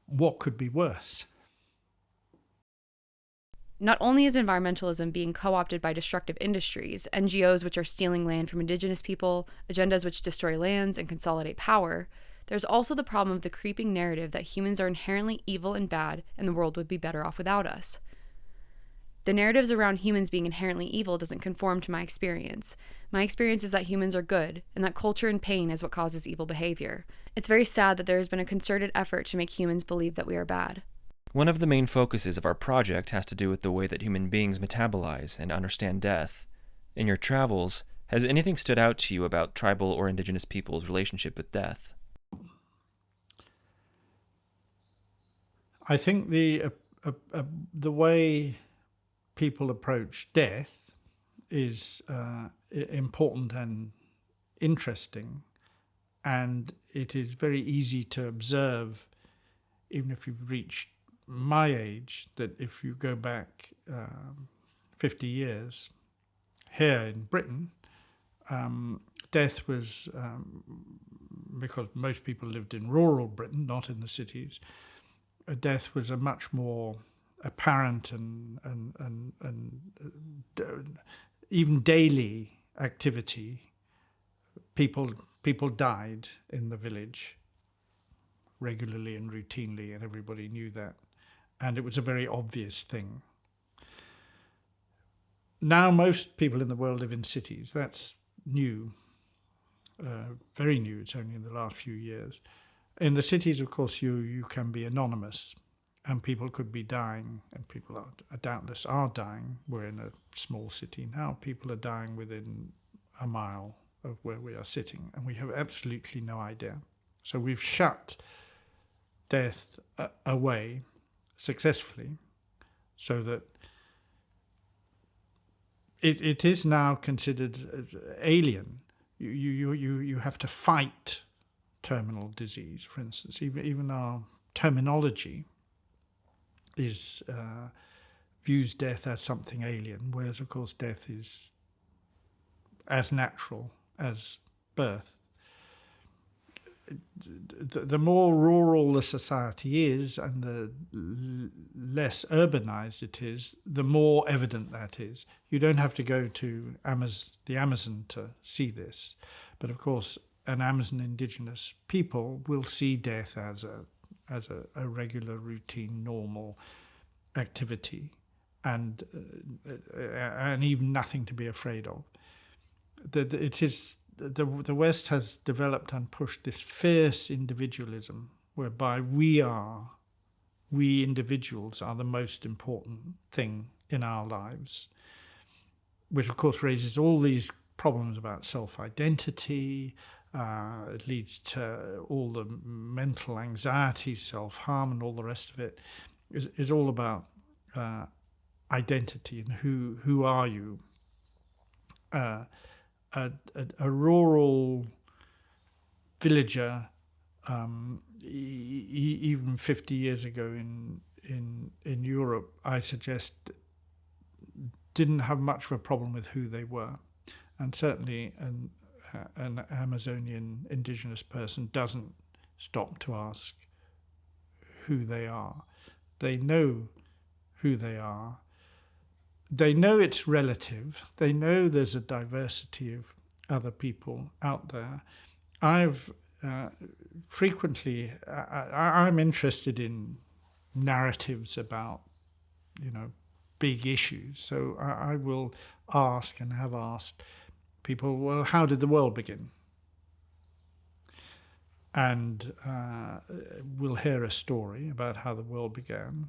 what could be worse? Not only is environmentalism being co-opted by destructive industries, NGOs which are stealing land from indigenous people, agendas which destroy lands and consolidate power, there's also the problem of the creeping narrative that humans are inherently evil and bad and the world would be better off without us. The narratives around humans being inherently evil doesn't conform to my experience. My experience is that humans are good, and that culture and pain is what causes evil behavior. It's very sad that there has been a concerted effort to make humans believe that we are bad. One of the main focuses of our project has to do with the way that human beings metabolize and understand death. In your travels, has anything stood out to you about tribal or indigenous people's relationship with death? I think the way people approach death is important and interesting, and it is very easy to observe, even if you've reached my age, that if you go back 50 years here in Britain, death was, because most people lived in rural Britain, not in the cities, death was a much more apparent and even daily activity. People died in the village regularly and routinely, and everybody knew that, and it was a very obvious thing. Now most people in the world live in cities. That's new, very new. It's only in the last few years. In the cities, of course, you can be anonymous, and people could be dying, and people are doubtless are dying. We're in a small city now. People are dying within a mile of where we are sitting, and we have absolutely no idea. So we've shut death away successfully, so that it is now considered alien. You have to fight terminal disease, for instance. Even our terminology is views death as something alien, whereas of course death is as natural as birth. The more rural the society is and the less urbanized it is, the more evident that is. You don't have to go to the Amazon to see this, but of course an Amazon indigenous people will see death as a regular, routine, normal activity, and even nothing to be afraid of. The West has developed and pushed this fierce individualism, whereby we individuals are the most important thing in our lives, which of course raises all these problems about self-identity. It leads to all the mental anxiety, self-harm, and all the rest of it. Is all about identity and who are you. A rural villager even 50 years ago in Europe, I suggest didn't have much of a problem with who they were. And certainly an Amazonian indigenous person doesn't stop to ask who they are. They know who they are. They know it's relative. They know there's a diversity of other people out there. I've frequently, I'm interested in narratives about, big issues. So I will ask and have asked people, well, how did the world begin? And we'll hear a story about how the world began.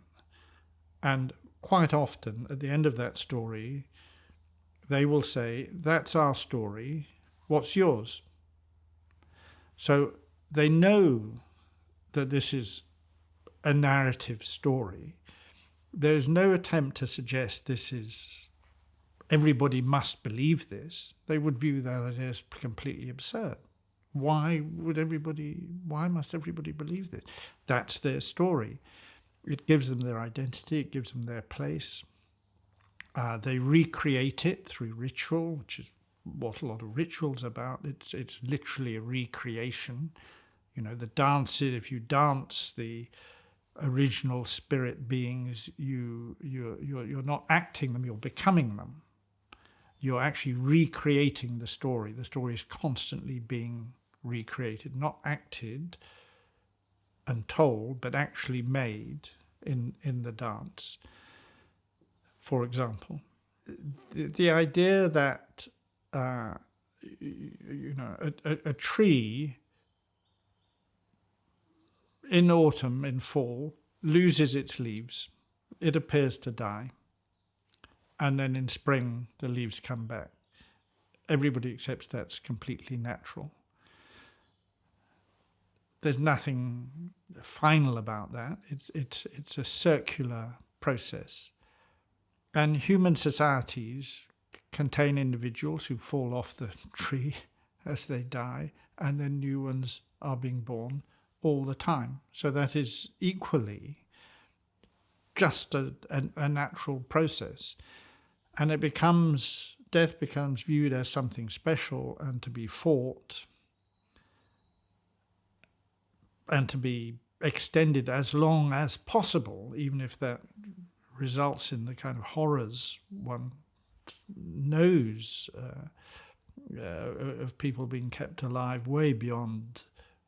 And quite often, at the end of that story, they will say, that's our story, what's yours? So they know that this is a narrative story. There's no attempt to suggest this is, everybody must believe this. They would view that as completely absurd. Why must everybody believe this? That's their story. It gives them their identity, it gives them their place. They recreate it through ritual, which is what a lot of ritual's about. It's literally a recreation. The dance, if you dance the original spirit beings, you're not acting them, you're becoming them. You're actually recreating the story. The story is constantly being recreated, not acted and told, but actually made in the dance. For example, the idea that a tree in autumn, in fall, loses its leaves. It appears to die. And then in spring, the leaves come back. Everybody accepts that's completely natural. There's nothing final about that. It's a circular process. And human societies contain individuals who fall off the tree as they die, and then new ones are being born all the time. So that is equally just a natural process. And death becomes viewed as something special and to be fought and to be extended as long as possible, even if that results in the kind of horrors one knows of people being kept alive way beyond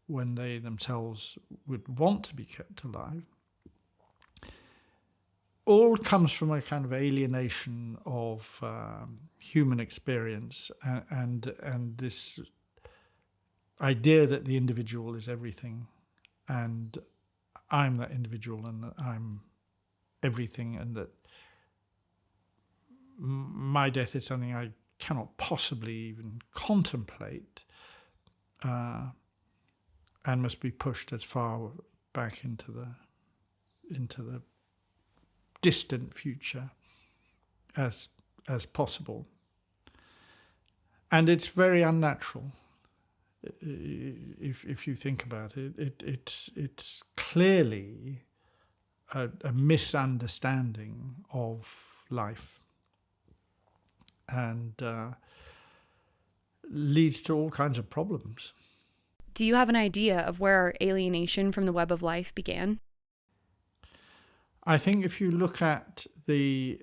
when they themselves would want to be kept alive. All comes from a kind of alienation of human experience and this idea that the individual is everything, and I'm that individual and that I'm everything, and that my death is something I cannot possibly even contemplate, and must be pushed as far back into the distant future as possible. And it's very unnatural. If you think about it, it's clearly a misunderstanding of life, and leads to all kinds of problems. Do you have an idea of where our alienation from the web of life began? I think if you look at which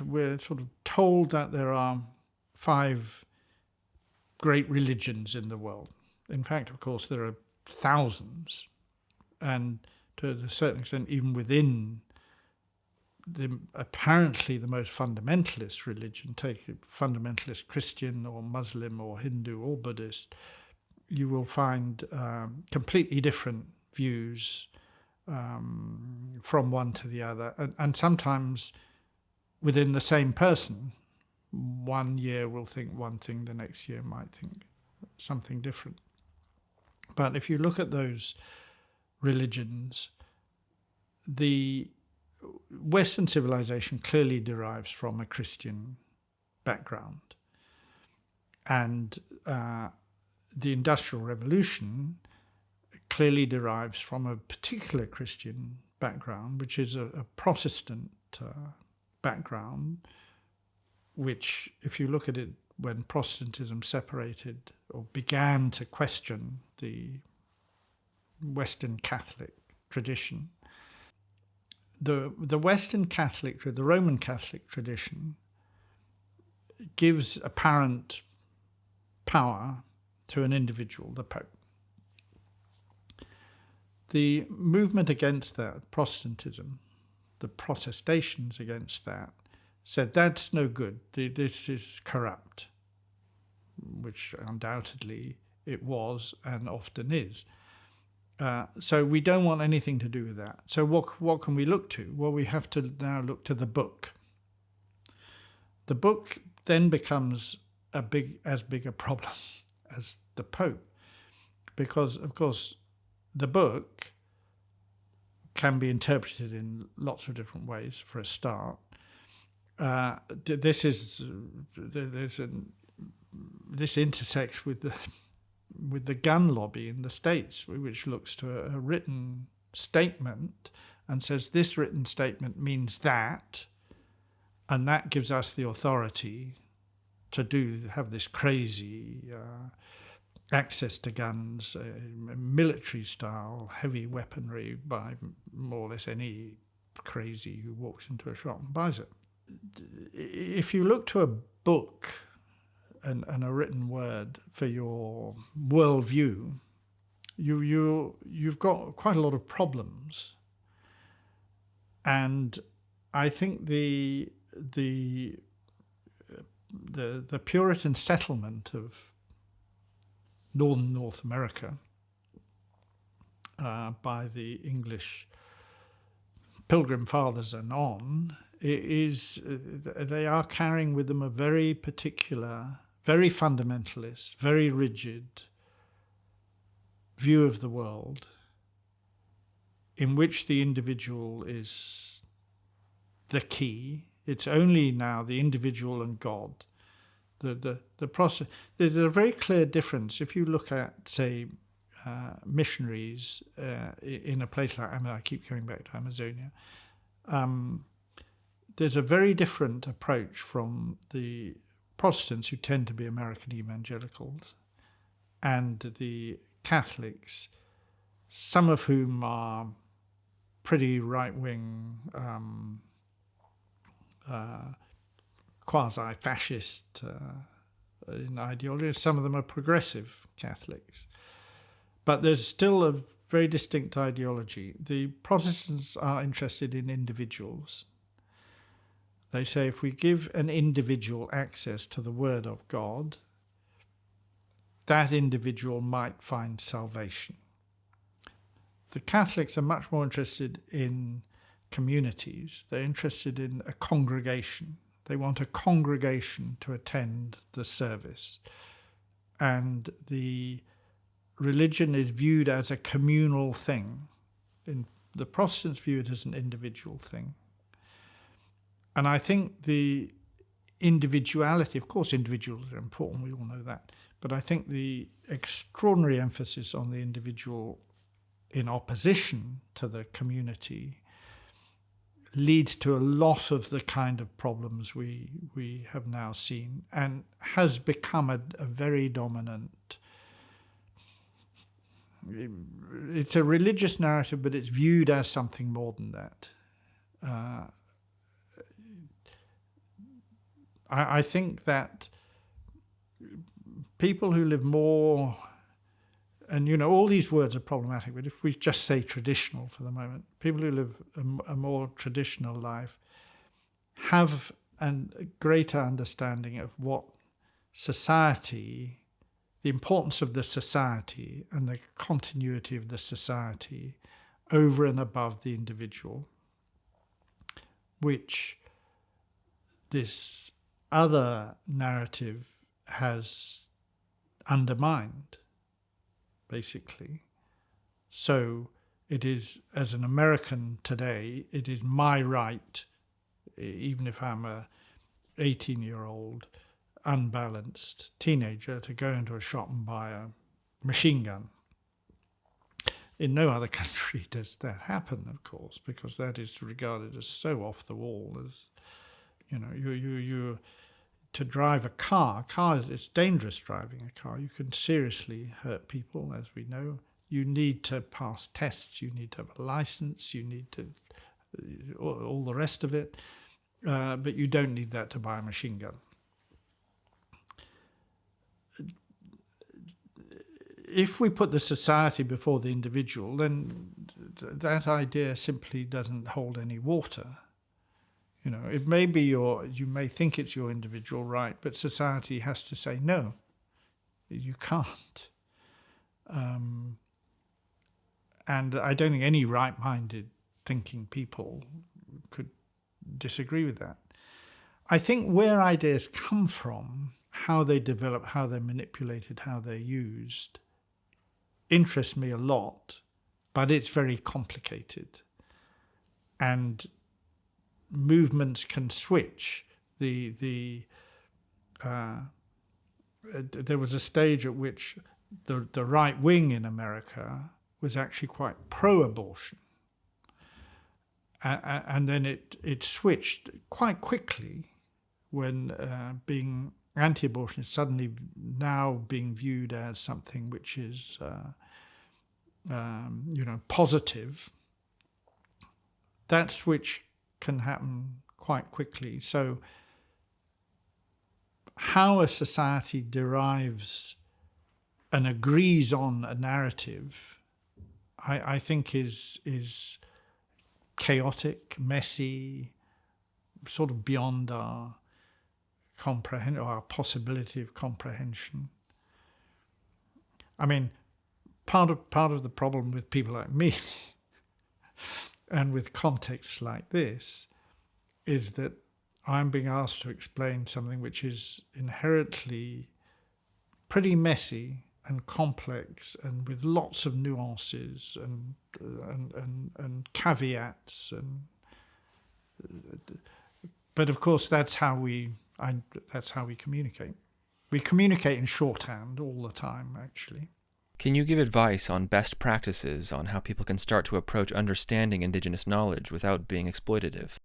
we're sort of told that there are 5 great religions in the world. In fact, of course, there are thousands, and to a certain extent, even within apparently the most fundamentalist religion, take a fundamentalist Christian or Muslim or Hindu or Buddhist, you will find completely different views from one to the other, and sometimes within the same person. One year will think one thing, the next year might think something different. But if you look at those religions, the Western civilization clearly derives from a Christian background. And the Industrial Revolution clearly derives from a particular Christian background, which is a Protestant background, which, if you look at it, when Protestantism separated or began to question the Western Catholic tradition, the Western Catholic, the Roman Catholic tradition gives apparent power to an individual, the Pope. The movement against that, Protestantism, the protestations against that, said that's no good, this is corrupt, which undoubtedly it was and often is. So we don't want anything to do with that. So what can we look to? Well, we have to now look to the book. The book then becomes as big a problem as the Pope, because, of course, the book can be interpreted in lots of different ways, for a start. This intersects with the gun lobby in the States, which looks to a written statement and says this written statement means that, and that gives us the authority to have this crazy access to guns, military-style heavy weaponry by more or less any crazy who walks into a shop and buys it. If you look to a book and a written word for your worldview, you've got quite a lot of problems. And I think the Puritan settlement of northern North America by the English Pilgrim Fathers and on they are carrying with them a very particular, very fundamentalist, very rigid view of the world, in which the individual is the key. It's only now the individual and God. The process. There's a very clear difference if you look at, say, missionaries in a place like, I keep coming back to Amazonia. There's a very different approach from the Protestants, who tend to be American evangelicals, and the Catholics, some of whom are pretty right-wing, quasi-fascist in ideology. Some of them are progressive Catholics. But there's still a very distinct ideology. The Protestants are interested in individuals. They say if we give an individual access to the Word of God, that individual might find salvation. The Catholics are much more interested in communities. They're interested in a congregation. They want a congregation to attend the service. And the religion is viewed as a communal thing. The Protestants view it as an individual thing. And I think the individuality, of course individuals are important, we all know that, but I think the extraordinary emphasis on the individual in opposition to the community leads to a lot of the kind of problems we have now seen, and has become a very dominant. It's a religious narrative, but it's viewed as something more than that. I think that people who live more, and all these words are problematic, but if we just say traditional for the moment, people who live a more traditional life have a greater understanding of what society, the importance of the society and the continuity of the society over and above the individual, which this other narrative has undermined, basically. So it is, as an American today, it is my right, even if I'm a 18-year-old unbalanced teenager, to go into a shop and buy a machine gun. In no other country does that happen, of course, because that is regarded as so off the wall. As you to drive a car, it's dangerous driving a car. You can seriously hurt people, as we know. You need to pass tests. You need to have a license. You need to all the rest of it, but you don't need that to buy a machine gun. If we put the society before the individual, then that idea simply doesn't hold any water. It may be you may think it's your individual right, but society has to say, no, you can't. And I don't think any right-minded thinking people could disagree with that. I think where ideas come from, how they develop, how they're manipulated, how they're used, interests me a lot, but it's very complicated. And movements can switch. There was a stage at which the right wing in America was actually quite pro-abortion. And then it switched quite quickly when being anti-abortion is suddenly now being viewed as something which is, positive. That switch can happen quite quickly. So how a society derives and agrees on a narrative, I think is chaotic, messy, sort of beyond our comprehension, or our possibility of comprehension. I mean, part of the problem with people like me and with contexts like this is that I'm being asked to explain something which is inherently pretty messy and complex and with lots of nuances and caveats, but of course that's how we communicate. We communicate in shorthand all the time, actually. Can you give advice on best practices on how people can start to approach understanding Indigenous knowledge without being exploitative?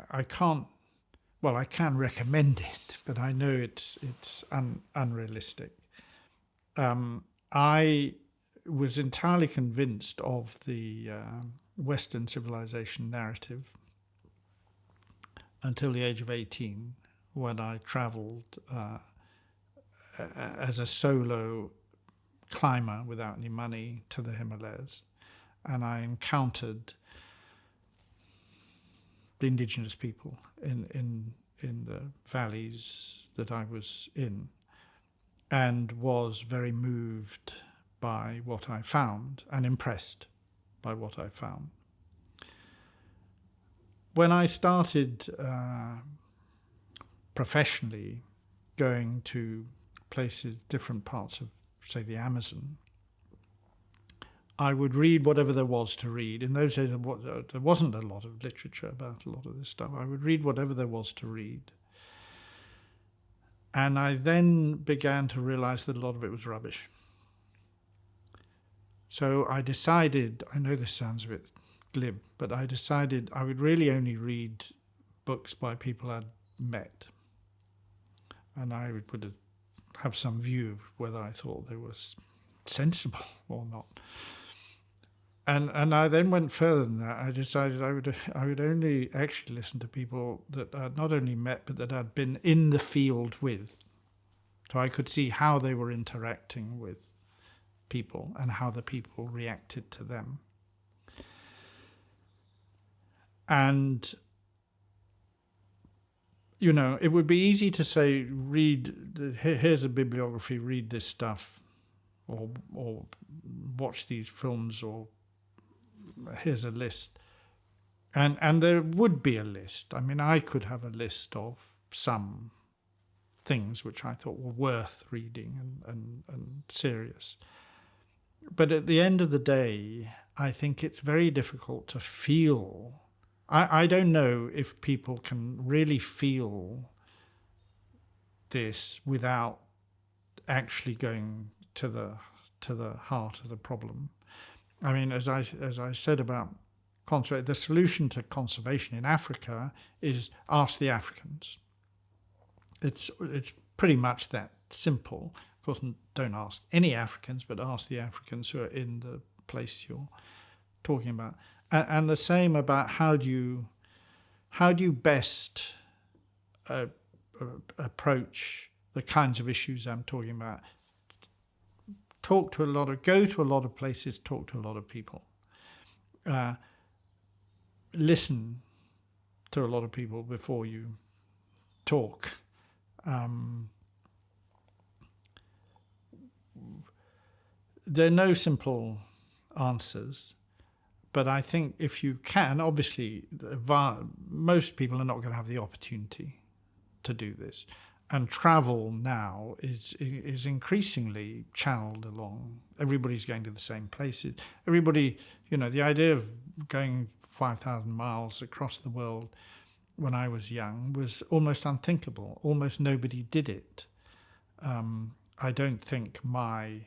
I can recommend it, but I know it's unrealistic. I was entirely convinced of the Western civilization narrative until the age of 18, when I travelled as a solo climber without any money to the Himalayas, and I encountered the indigenous people in the valleys that I was in, and was very moved by what I found and impressed by what I found. When I started professionally going to places, different parts of, say, the Amazon, I would read whatever there was to read. In those days, there wasn't a lot of literature about a lot of this stuff. I would read whatever there was to read. And I then began to realize that a lot of it was rubbish. So I decided, I know this sounds a bit glib, but I decided I would really only read books by people I'd met. And I would have some view of whether I thought they were sensible or not. And I then went further than that. I decided I would only actually listen to people that I'd not only met, but that I'd been in the field with. So I could see how they were interacting with people and how the people reacted to them. And, you know, it would be easy to say, here's a bibliography, read this stuff, or watch these films, or here's a list. And there would be a list. I mean, I could have a list of some things which I thought were worth reading and serious. But at the end of the day, I think it's very difficult to feel. I don't know if people can really feel this without actually going to the heart of the problem. I mean, as I said about conservation, the solution to conservation in Africa is ask the Africans. It's pretty much that simple. Of course, don't ask any Africans, but ask the Africans who are in the place you're talking about. And the same about how do you best approach the kinds of issues I'm talking about. Go to a lot of places, talk to a lot of people. Listen to a lot of people before you talk. There are no simple answers, but I think if you can, obviously, most people are not going to have the opportunity to do this. And travel now is increasingly channeled along. Everybody's going to the same places. Everybody, the idea of going 5,000 miles across the world when I was young was almost unthinkable. Almost nobody did it. I don't think my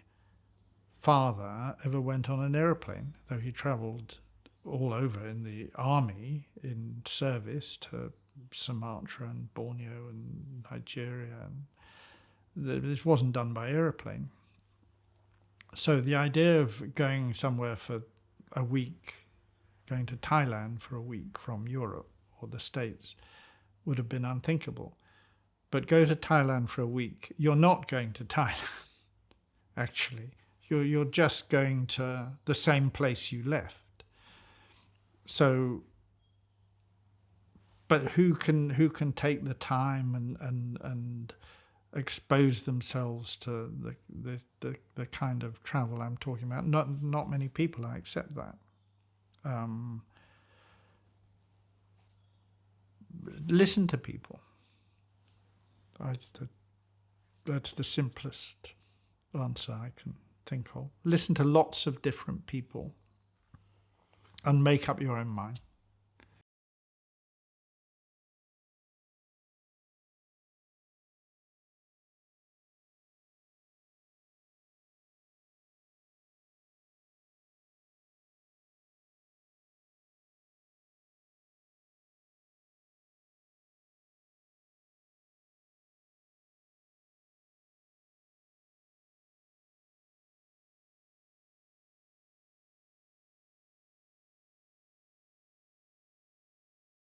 father ever went on an aeroplane, though he travelled all over in the army in service to Sumatra and Borneo and Nigeria, and this wasn't done by aeroplane. So the idea of going somewhere for a week, going to Thailand for a week from Europe or the States, would have been unthinkable. But go to Thailand for a week, you're not going to Thailand, actually. You're just going to the same place you left. So, but who can take the time and expose themselves to the kind of travel I'm talking about? Not many people, I accept that. Listen to people. That's the simplest answer I can think of. Listen to lots of different people and make up your own mind.